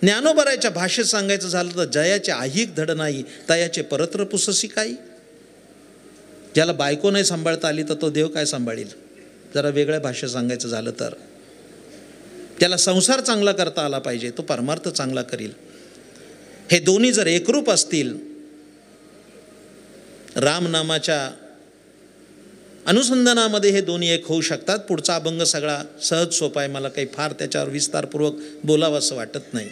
ज्ञानोबराच्या भाषेत सांगायचं झालं तर जयाचे आहिक धड नाही, तयाचे परत्र पुससी काही. ज्याला बायको नाही सांभाळता आली तर तो देव काय सांभाळील. जरा वेगळ्या भाषेत सांगायचं झालं तर, त्याला संसार चांगला करता आला पाहिजे, तो परमार्थ चांगला करील. हे दोन्ही जर एकरूप असतील, रामनामाच्या अनुसंधानामध्ये हे दोन्ही एक होऊ शकतात. पुढचा अभंग सगळा सहज सोपा आहे, मला काही फार त्याच्यावर विस्तारपूर्वक बोलावं असं वाटत नाही.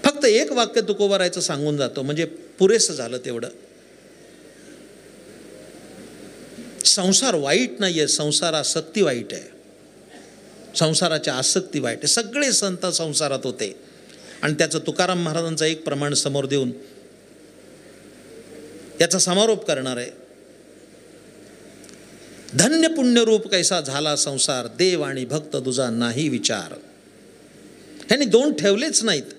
फक्त एक वाक्य तुकोबारायचं सांगून जातो, म्हणजे पुरेसं झालं तेवढं. संसार वाईट नाही आहे, संसार आसक्ती वाईट आहे. संसाराची आसक्ती वाईट आहे. सगळे संत संसारात होते. आणि त्याचं तुकाराम महाराजांचं एक प्रमाण समोर देऊन याचा समारोप करणार आहे. धन्य पुण्यरूप कैसा झाला संसार, देव आणि भक्त तुझा नाही विचार. ह्यांनी दोन ठेवलेच नाहीत,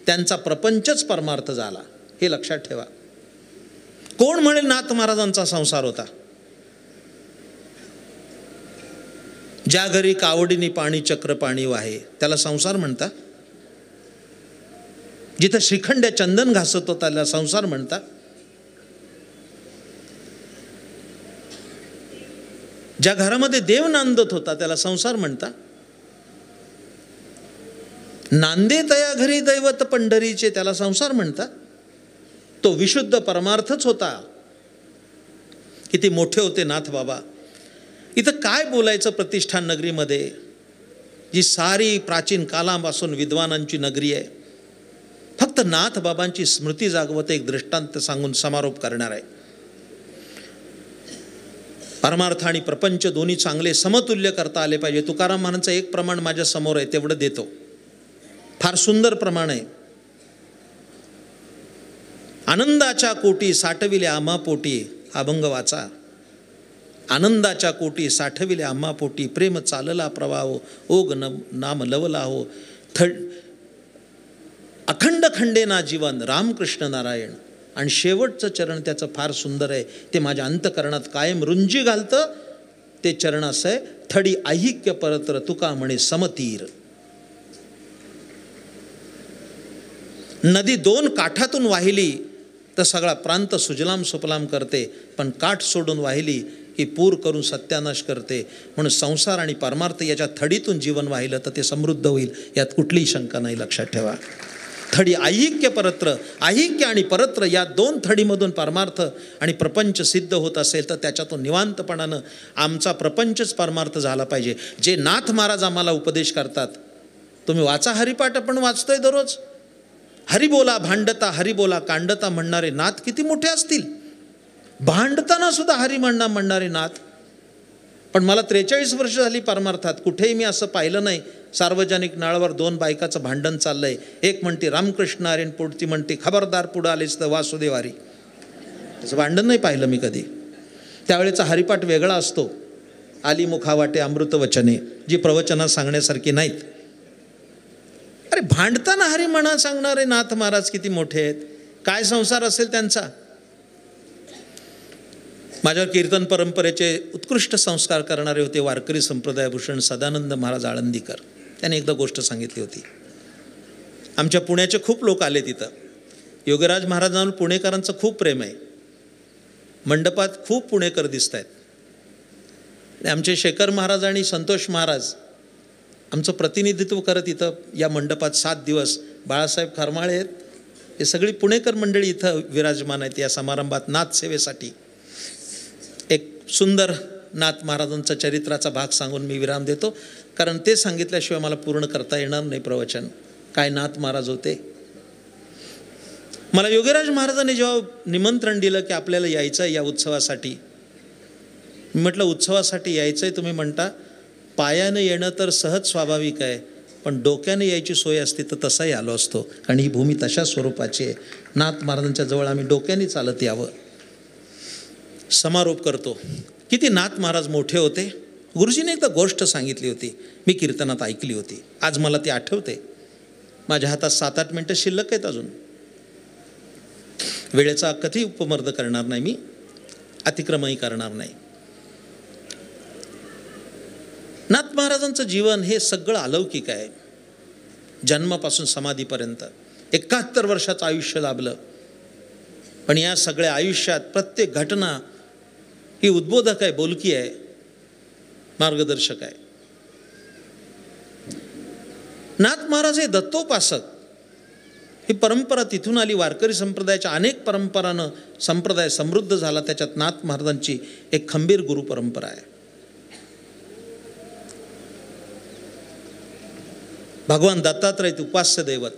त्यांचा प्रपंचच परमार्थ झाला. हे लक्षात ठेवा. कोण म्हणेल नाथ महाराजांचा संसार होता? ज्या घरी कावडीनी पाणी चक्र पाणी वाहे त्याला संसार म्हणता? जिथं श्रीखंड्या चंदन घासत होता त्याला संसार म्हणता? ज्या घरामध्ये देव नांदत होता त्याला संसार म्हणता? नांदे तया घरी दैवत पंढरीचे त्याला संसार म्हणता? तो विशुद्ध परमार्थच होता. किती मोठे होते नाथ बाबा. इथं काय बोलायचं प्रतिष्ठान नगरीमध्ये, जी सारी प्राचीन कालापासून विद्वानांची नगरी आहे. फक्त नाथ बाबांची स्मृती जागवत एक दृष्टांत सांगून समारोप करणार आहे. परमार्थ आणि प्रपंच दोन्ही चांगले समतुल्य करता आले पाहिजे. तुकाराम महाराजांचं एक प्रमाण माझ्या समोर आहे, तेवढं देतो. फार सुंदर प्रमाण आहे. आनंदाच्या कोटी साठविले आम्हा पोटी, अभंग वाचा. आनंदाच्या कोटी साठविले आम्हा पोटी, प्रेम चालला प्रवाहो, ओग नाम लवला हो. अखंड खंडे ना जीवन, रामकृष्ण नारायण. आणि शेवटचं चरण त्याचं फार सुंदर आहे, ते माझ्या अंतकरणात कायम रुंजी घालतं. ते चरण असं आहे, थडी ऐहिक्य परत्र तुका म्हणे समतीर. नदी दोन काठातून वाहिली तर सगळा प्रांत सुजलाम सुफलाम करते, पण काठ सोडून वाहिली की पूर करून सत्यानाश करते. म्हणून संसार आणि परमार्थ याच्या थडीतून जीवन वाहिलं तर ते समृद्ध होईल, यात कुठलीही शंका नाही. लक्षात ठेवा. थडी ऐहिक्य परत्र, ऐहिक्य आणि परत्र या दोन थडीमधून परमार्थ आणि प्रपंच सिद्ध होत असेल तर त्याच्यातून निवांतपणानं आमचा प्रपंचच परमार्थ झाला पाहिजे. जे नाथ महाराज आम्हाला उपदेश करतात, तुम्ही वाचा हरिपाठ. आपण वाचतोय दररोज. हरिबोला भांडता हरिबोला कांडता म्हणणारे नाथ किती मोठे असतील. भांडताना सुद्धा हरी म्हणणारे नाथ. पण मला 43 वर्ष झाली परमार्थात, कुठेही मी असं पाहिलं नाही सार्वजनिक नाळावर दोन बायकाचं भांडण चाललंय. एक म्हणते रामकृष्ण आर्यन, पुढती म्हणते खबरदार पुढं आलेच तर वासुदेवारी. त्याचं भांडण नाही पाहिलं मी कधी. त्यावेळेचा हरिपाठ वेगळा असतो. आली मुखावाटे अमृत वचने, जी प्रवचनात सांगण्यासारखी नाहीत. अरे भांडताना हरी म्हणा सांगणारे नाथ महाराज किती मोठे आहेत. काय संसार असेल त्यांचा. माझ्यावर कीर्तन परंपरेचे उत्कृष्ट संस्कार करणारे होते वारकरी संप्रदायभूषण सदानंद महाराज आळंदीकर. त्याने एकदा गोष्ट सांगितली होती. आमच्या पुण्याचे खूप लोक आले तिथं. योगराज महाराजांवर पुणेकरांचं खूप प्रेम आहे. मंडपात खूप पुणेकर दिसत आहेत. आमचे शेखर महाराज आणि संतोष महाराज आमचं प्रतिनिधित्व करत इथं या मंडपात 7 दिवस. बाळासाहेब खरमाळे आहेत, हे सगळी पुणेकर मंडळी इथं विराजमान आहेत या समारंभात नाथसेवेसाठी. एक सुंदर नाथ महाराजांचा चरित्राचा भाग सांगून मी विराम देतो, कारण ते सांगितल्याशिवाय मला पूर्ण करता येणार नाही प्रवचन. काय नाथ महाराज होते. मला योगीराज महाराजांनी जेव्हा निमंत्रण दिलं की आपल्याला यायचं आहे या उत्सवासाठी, मी म्हटलं उत्सवासाठी यायचं आहे तुम्ही म्हणता, पायानं येणं तर सहज स्वाभाविक आहे, पण डोक्याने यायची सोय असती तर तसाही आलो असतो, कारण ही भूमी तशा स्वरूपाची आहे. नाथ महाराजांच्या जवळ आम्ही डोक्याने चालत यावं. समारोप करतो. किती नाथ महाराज मोठे होते. गुरुजीने एकदा गोष्ट सांगितली होती, मी कीर्तनात ऐकली होती. आज मला ती आठवते. माझ्या हातात 7-8 मिनटं शिल्लक आहेत अजून. वेळेचा कधी उपमर्द करणार नाही मी, अतिक्रमही करणार नाही. नाथ महाराजांचं जीवन हे सगळं अलौकिक आहे. जन्मापासून समाधीपर्यंत 71 वर्षाचं आयुष्य लाभलं. पण या सगळ्या आयुष्यात प्रत्येक घटना ही उद्बोधक आहे, बोलकी आहे, मार्गदर्शक आहे. नाथ महाराज हे दत्तोपासक. ही परंपरा तिथून आली. वारकरी संप्रदायाच्या अनेक परंपरानं संप्रदाय समृद्ध झाला. त्याच्यात नाथ महाराजांची एक खंबीर गुरु परंपरा आहे. भगवान दत्तात्रय उपास्य दैवत.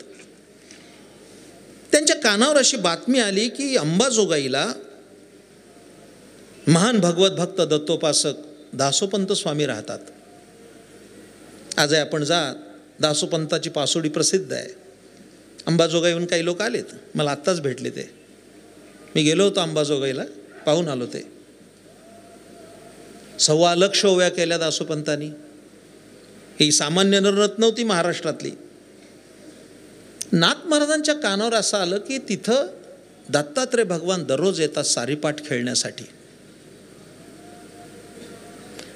त्यांच्या कानावर अशी बातमी आली की अंबाजोगाईला महान भगवत भक्त दत्तोपासक दासोपंत स्वामी राहतात. आज आपण जा, दासोपंताची पासोडी प्रसिद्ध आहे. अंबाजोगाईहून काही लोक आलेत, मला आत्ताच भेटले ते. मी गेलो होतो अंबाजोगाईला, पाहून आलो ते. 1.25 लाख ओव्या केल्या दासोपंतांनी. ही सामान्य नरनत नव्हती महाराष्ट्रातली. नाथ महाराजांच्या कानावर असं आलं की तिथं दत्तात्रय भगवान दररोज येतात सारीपाठ खेळण्यासाठी.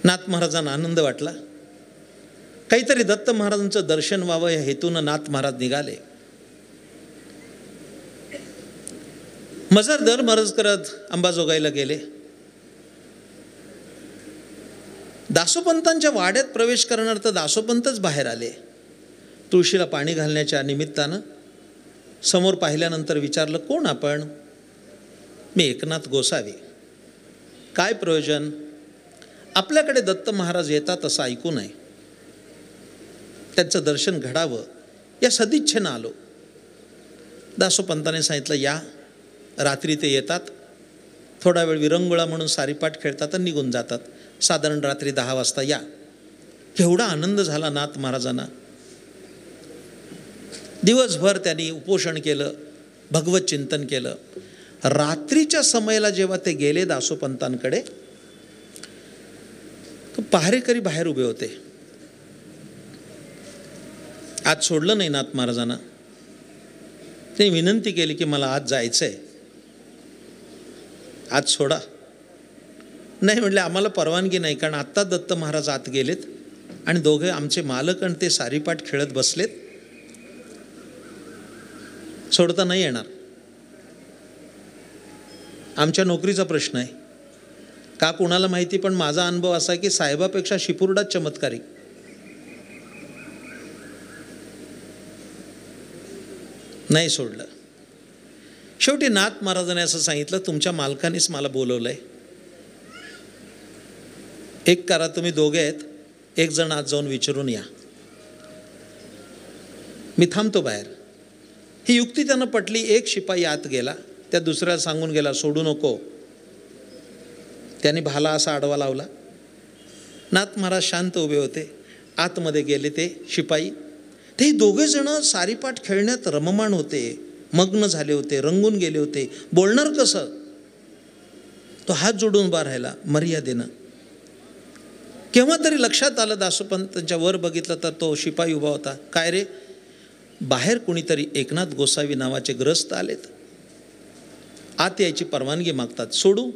नाथ महाराजांना आनंद वाटला. काहीतरी दत्त महाराजांचं दर्शन व्हावं या हेतूनं नाथ महाराज निघाले. मजर मरज करत अंबाजोगाईला गेले. दासोपंतांच्या वाड्यात प्रवेश करण्यार्थ दासोपंतच बाहेर आले. तुळशीला पाणी घालण्याच्या निमित्तानं समोर पाहिल्यानंतर विचारलं, कोण आपण? मी एकनाथ गोसावी. काय प्रयोजन? आपल्याकडे दत्त महाराज येतात असं ऐकू नये, त्यांचं दर्शन घडावं या सदिच्छेनं आलो. दासोपंतांनी सांगितलं, या. रात्री ते येतात, थोडा वेळ विरंगुळा म्हणून सारीपाठ खेळतात आणि निघून जातात. साधारण रात्री 10 वाजता या. केवढा आनंद झाला नाथ महाराजांना. दिवसभर त्यांनी उपोषण केलं, भगवत चिंतन केलं. रात्रीच्या समयाला जेव्हा ते गेले दासोपंतांकडे, पहारेकरी बाहेर उभे होते. आज सोडलं नाही नाथ महाराजांना. ते विनंती केली की मला आज जायचंय, आज सोडा. नाही म्हटले, आम्हाला परवानगी नाही, कारण आत्ता दत्त महाराज आत गेलेत आणि दोघे आमचे मालक आणि ते सारीपाठ खेळत बसलेत, सोडता नाही येणार. आमच्या नोकरीचा प्रश्न आहे का कुणाला माहिती, पण माझा अनुभव असा आहे की साहेबापेक्षा शिपुर्डाच चमत्कारी. नाही सोडलं. शेवटी नाथ महाराजांनी असं सांगितलं, तुमच्या मालकानेच मला बोलवलंय. एक करा, तुम्ही दोघे आहेत, एक जण आज जाऊन विचारून या, मी थांबतो बाहेर. ही युक्ती त्यांना पटली. एक शिपाई आत गेला, त्या दुसऱ्याला सांगून गेला, सोडू नको. त्यांनी भाला असा आडवा लावला. नाथ महाराज शांत उभे होते. आतमध्ये गेले ते शिपाई. ते दोघे जण सारीपाठ खेळण्यात रममाण होते, मग्न झाले होते, रंगून गेले होते. बोलणार कसं? तो हात जोडून उभा राहिला मर्यादेनं. केव्हा तरी लक्षात आलं, दासोपंतांच्या वर बघितलं तर तो शिपाई उभा होता. काय रे? बाहेर कुणीतरी एकनाथ गोसावी नावाचे ग्रस्त आलेत, आत यायची परवानगी मागतात, सोडू?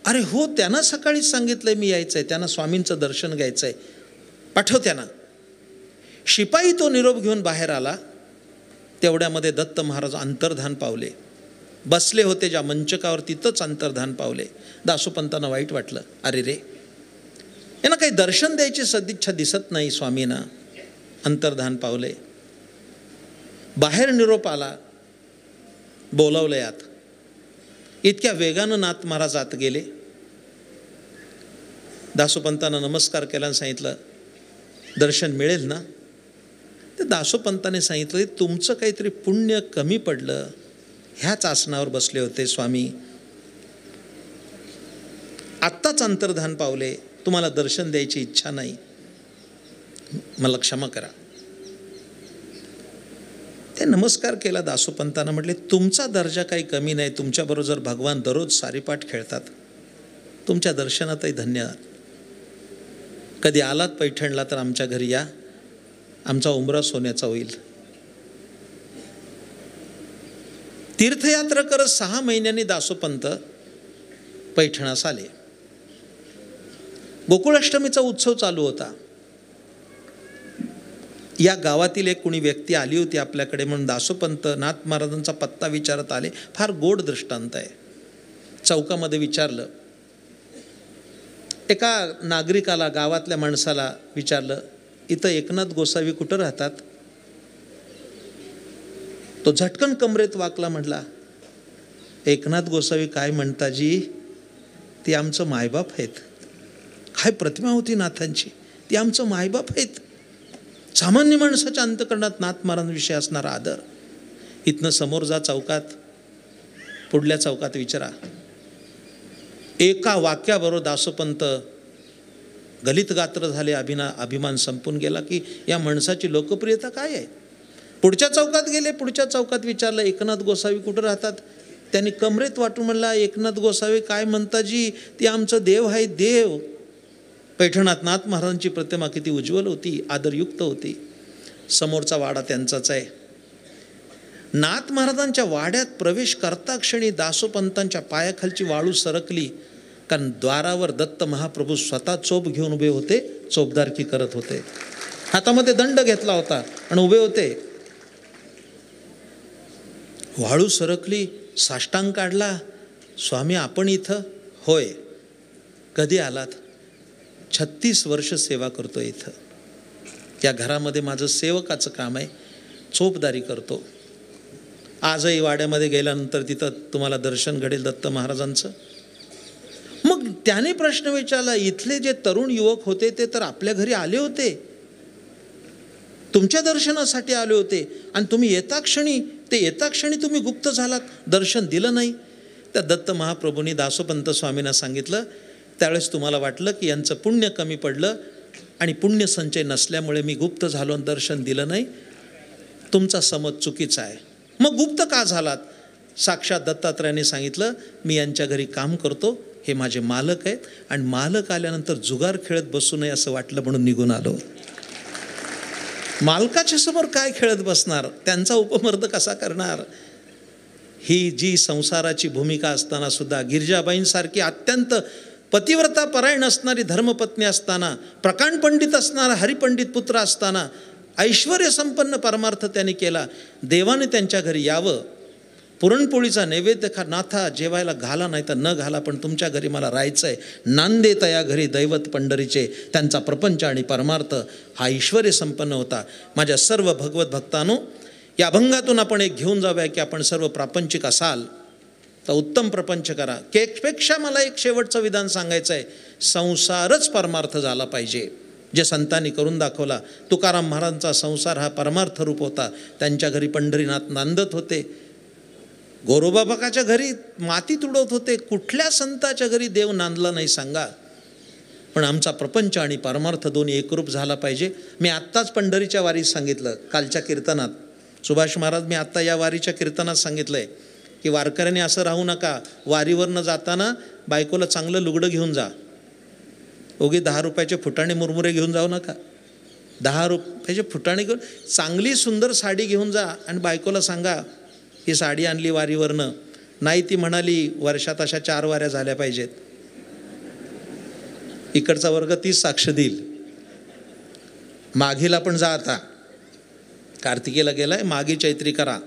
अरे हो, त्यांना सकाळीच सांगितलंय मी यायचंय, त्यांना स्वामींचं दर्शन घ्यायचंय, पाठव त्यांना. शिपाई तो निरोप घेऊन बाहेर आला. तेवढ्यामध्ये दत्त महाराज अंतर्धान पावले. बसले होते ज्या मंचकावर, तिथंच अंतर्धान पावले. दासोपंतांना वाईट वाटलं. अरे रे, यांना काही दर्शन द्यायची सदिच्छा दिसत नाही स्वामींना. अंतर्धान पावले. बाहेर निरोप आला, बोलावलं यात. इतक्या वेगानं नाथ महाराज आत गेले. दासोपंतांना नमस्कार केला आणि सांगितलं, दर्शन मिळेल ना? ते दासोपंतांनी सांगितलं, तुमचं काहीतरी पुण्य कमी पडलं, ह्याच आसनावर बसले होते स्वामी, आत्ताच अंतर्धान पावले, तुम्हाला दर्शन द्यायची इच्छा नाही, मला क्षमा करा. ते नमस्कार केला दासोपंतांना. म्हटले, तुमचा दर्जा काही कमी नाही, तुमच्याबरोबर भगवान दररोज सारीपाठ खेळतात, तुमच्या दर्शनातही धन्यवाद. कधी आलात पैठणला तर आमच्या घरी या, आमचा उंबरा सोन्याचा होईल. तीर्थयात्रा करत 6 महिन्यांनी दासोपंत पैठणास आले. गोकुळाष्टमीचा उत्सव चालू होता. या गावातील एक कुणी व्यक्ती आली होती आपल्याकडे, म्हणून दासोपंत नाथ महाराजांचा पत्ता विचारत आले. फार गोड दृष्टांत आहे. चौकामध्ये विचारलं, एका नागरिकाला, गावातल्या माणसाला विचारलं, इथं एकनाथ गोसावी कुठं राहतात? तो झटकन कमरेत वाकला, म्हटला, एकनाथ गोसावी काय म्हणता जी, ती आमचं मायबाप आहेत. काय प्रतिमा होती नाथांची, ती आमचं मायबाप आहेत. सामान्य माणसाच्या अंतःकरणात नाथ महाराजांविषयी असणारा आदर. इथनं समोर जा चौकात, पुढल्या चौकात विचारा. एका वाक्याबरोबर दासोपंत गलित गात्र झाले. अभिमान संपून गेला की या माणसाची लोकप्रियता काय आहे. पुढच्या चौकात गेले. पुढच्या चौकात विचारलं, एकनाथ गोसावी कुठं राहतात? त्यांनी कमरेत वाटून म्हणला, एकनाथ गोसावी काय म्हणता जी, ती आमचं देव आहे, देव. पैठणात नाथ महाराजांची प्रतिमा किती उज्ज्वल होती, आदरयुक्त होती. समोरचा वाडा त्यांचाच आहे. नाथ महाराजांच्या वाड्यात प्रवेश करता क्षणी दासोपंतांच्या पायाखालची वाळू सरकली, कारण द्वारावर दत्त महाप्रभू स्वतः चोप घेऊन उभे होते, चोपदारकी करत होते. हातामध्ये दंड घेतला होता आणि उभे होते. वाळू सरकली, साष्टांग काढला. स्वामी आपण इथं? होय. कधी आलात? 36 वर्ष सेवा करतो इथं. या घरामध्ये माझं सेवकाचं काम आहे, चोपदारी करतो. आजही वाड्यामध्ये गेल्यानंतर तिथं तुम्हाला दर्शन घडेल दत्त महाराजांचं. मग त्याने प्रश्न विचारला, इथले जे तरुण युवक होते ते तर आपल्या घरी आले होते, तुमच्या दर्शनासाठी आले होते, आणि तुम्ही येता क्षणी तुम्ही गुप्त झालात, दर्शन दिलं नाही. त्या दत्त महाप्रभूंनी दासोपंत स्वामींना सांगितलं, त्यावेळेस तुम्हाला वाटलं की यांचं पुण्य कमी पडलं आणि पुण्य संचय नसल्यामुळे मी गुप्त झालो आणि दर्शन दिलं नाही. तुमचा समज चुकीचा आहे. मग गुप्त का झालात? साक्षात दत्तात्रयाने सांगितलं, मी यांच्या घरी काम करतो, हे माझे मालक आहेत, आणि मालक आल्यानंतर जुगार खेळत बसू नये असं वाटलं म्हणून निघून आलो. मालकाच्या समोर काय खेळत बसणार, त्यांचा उपमर्द कसा करणार? ही जी संसाराची भूमिका असताना सुद्धा गिरिजाबाईंसारखी अत्यंत पतिव्रता परायण असणारी धर्मपत्नी असताना, प्रकांड पंडित असणारा हरिपंडित पुत्र असताना, ऐश्वर्य संपन्न परमार्थ त्यांनी केला. देवाने त्यांच्या घरी यावं, पुरणपोळीचा नैवेद्य नाथा जेवायला घाला नाही तर न घाला, पण तुमच्या घरी मला राहायचं आहे. नांदे तया घरी दैवत पंढरीचे. त्यांचा प्रपंच आणि परमार्थ हा ऐश्वर्य संपन्न होता. माझ्या सर्व भगवत भक्तांनो, या अभंगातून आपण एक घेऊन जाऊया की आपण सर्व प्रापंचिक असाल तर उत्तम प्रपंच करा. केकपेक्षा मला एक शेवटचं विधान सांगायचं आहे, संसारच परमार्थ झाला पाहिजे, जे संतांनी करून दाखवला. तुकाराम महाराजांचा संसार हा परमार्थ रूप होता. त्यांच्या घरी पंढरीनाथ नांदत होते, गोरोबाबाकाच्या घरी माती तुडवत होते. कुठल्या संताच्या घरी देव नांदला नाही सांगा? पण आमचा प्रपंच आणि परमार्थ दोन्ही एकरूप झाला पाहिजे. मी आत्ताच पंढरीच्या वारीत सांगितलं, कालच्या कीर्तनात सुभाष महाराज, मी आत्ता या वारीच्या कीर्तनात सांगितलंय की वारकऱ्यांनी असं राहू नका, वारीवरनं जाताना बायकोला चांगलं लुगडं घेऊन जा. ओगी 10 रुपयाचे फुटाणे मुरमुरे घेऊन जाऊ नका. 10 रुपयाचे फुटाणे घेऊन चांगली सुंदर साडी घेऊन जा आणि बायकोला सांगा ही साडी आणली वारीवरनं. नाही ती म्हणाली वर्षात अशा 4 वाऱ्या झाल्या पाहिजेत. इकडचा वर्ग 30 साक्ष देईल. माघीला पण जा, आता कार्तिकेला गेलाय, माघी चैत्री करा.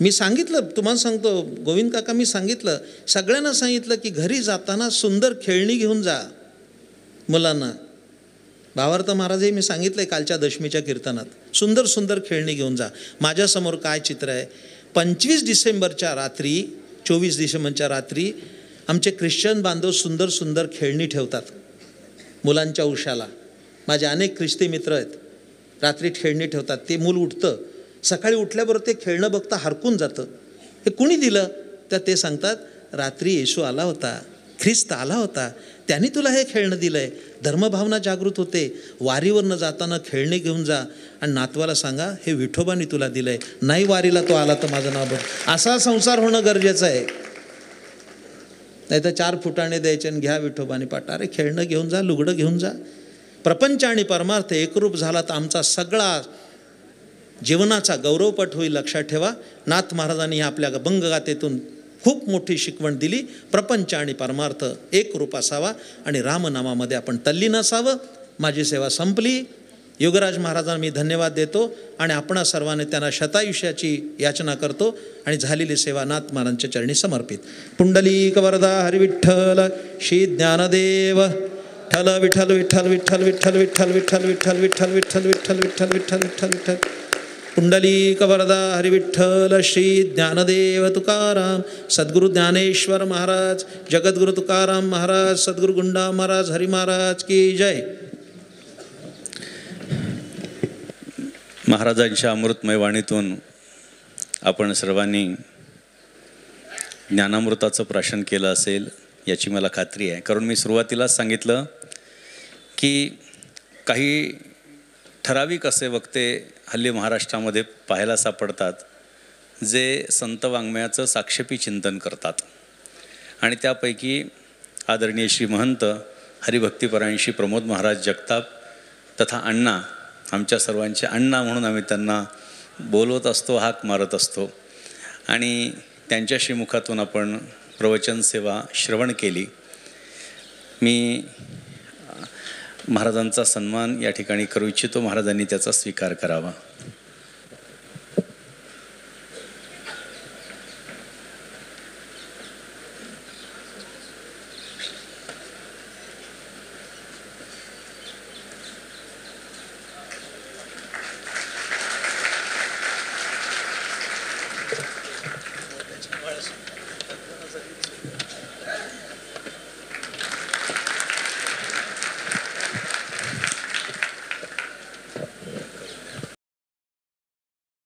मी सांगितलं, तुम्हाला सांगतो गोविंद काका, मी सांगितलं, सगळ्यांना सांगितलं की घरी जाताना सुंदर खेळणी घेऊन जा मुलांना. भावार्थ महाराजही मी सांगितलंय कालच्या दशमीच्या कीर्तनात, सुंदर सुंदर खेळणी घेऊन जा. माझ्यासमोर काय चित्र आहे, 25 डिसेंबरच्या रात्री, 24 डिसेंबरच्या रात्री आमचे ख्रिश्चन बांधव सुंदर सुंदर खेळणी ठेवतात मुलांच्या उशाला. माझे अनेक ख्रिस्ती मित्र आहेत, रात्री खेळणी ठेवतात. ते मूल उठतं, सकाळी उठल्याबरोबर ते खेळणं बघता हरकून जातं. हे कुणी दिलं? तर ते सांगतात, रात्री येशू आला होता, ख्रिस्त आला होता, त्यांनी तुला हे खेळणं दिलं आहे. धर्मभावना जागृत होते. वारीवरनं जाताना खेळणे घेऊन जा आणि नातवाला सांगा हे विठोबानी तुला दिलं आहे. नाही वारीला तो आला तर माझं नाव बघ. असा संसार होणं गरजेचं आहे. नाही तर 4 फुटाणे द्यायचे आणि घ्या विठोबानी पाठ. अरे खेळणं घेऊन जा, लुगडं घेऊन जा. प्रपंच आणि परमार्थ एकरूप झाला तर आमचा सगळा जीवनाचा गौरवपट होईल. लक्षात ठेवा, नाथ महाराजांनी आपल्या अभंगगाथेतून खूप मोठी शिकवण दिली. प्रपंच आणि परमार्थ एकरूप असावा आणि रामनामामध्ये आपण तल्लीन असावं. माझी सेवा संपली. योगराज महाराजांना मी धन्यवाद देतो आणि आपणा सर्वांनी त्यांना शतायुष्याची याचना करतो आणि झालेली सेवा नाथ महाराजांच्या चरणी समर्पित. पुंडलीक वरदा हरिविठ्ठल श्री ज्ञानदेव ठल विठ्ठल विठ्ठल विठ्ठल विठ्ठल विठ्ठल विठ्ठल विठ्ठल विठ्ठल विठ्ठल विठ्ठल विठ्ठल विठ्ठल विठ्ठल विठ्ठल. पुंडलीक वरदा हरिविठ्ठल श्री ज्ञानदेव तुकाराम सद्गुरु ज्ञानेश्वर महाराज, जगद्गुरु तुकाराम महाराज, सद्गुरु गुंडा महाराज, हरी महाराज की जय. महाराजांच्या अमृतमय वाणीतून आपण सर्वांनी ज्ञानामृताचं प्राशन केलं असेल याची मला खात्री आहे. कारण मी सुरुवातीलाच सांगितलं की काही ठराविक असे वक्ते हल्ली महाराष्ट्रामध्ये पाहायला सापडतात जे संत वाङ्मयाचं साक्षेपी चिंतन करतात आणि त्यापैकी आदरणीय श्री महंत हरिभक्तीपरायणशी प्रमोद महाराज जगताप तथा अण्णा, आमच्या सर्वांचे अण्णा म्हणून आम्ही त्यांना बोलवत असतो, हाक मारत असतो. आणि त्यांच्या श्रीमुखातून आपण प्रवचन सेवा श्रवण केली. मी महाराजांचा सन्मान या ठिकाणी करू इच्छितो. महाराजांनी त्याचा स्वीकार करावा.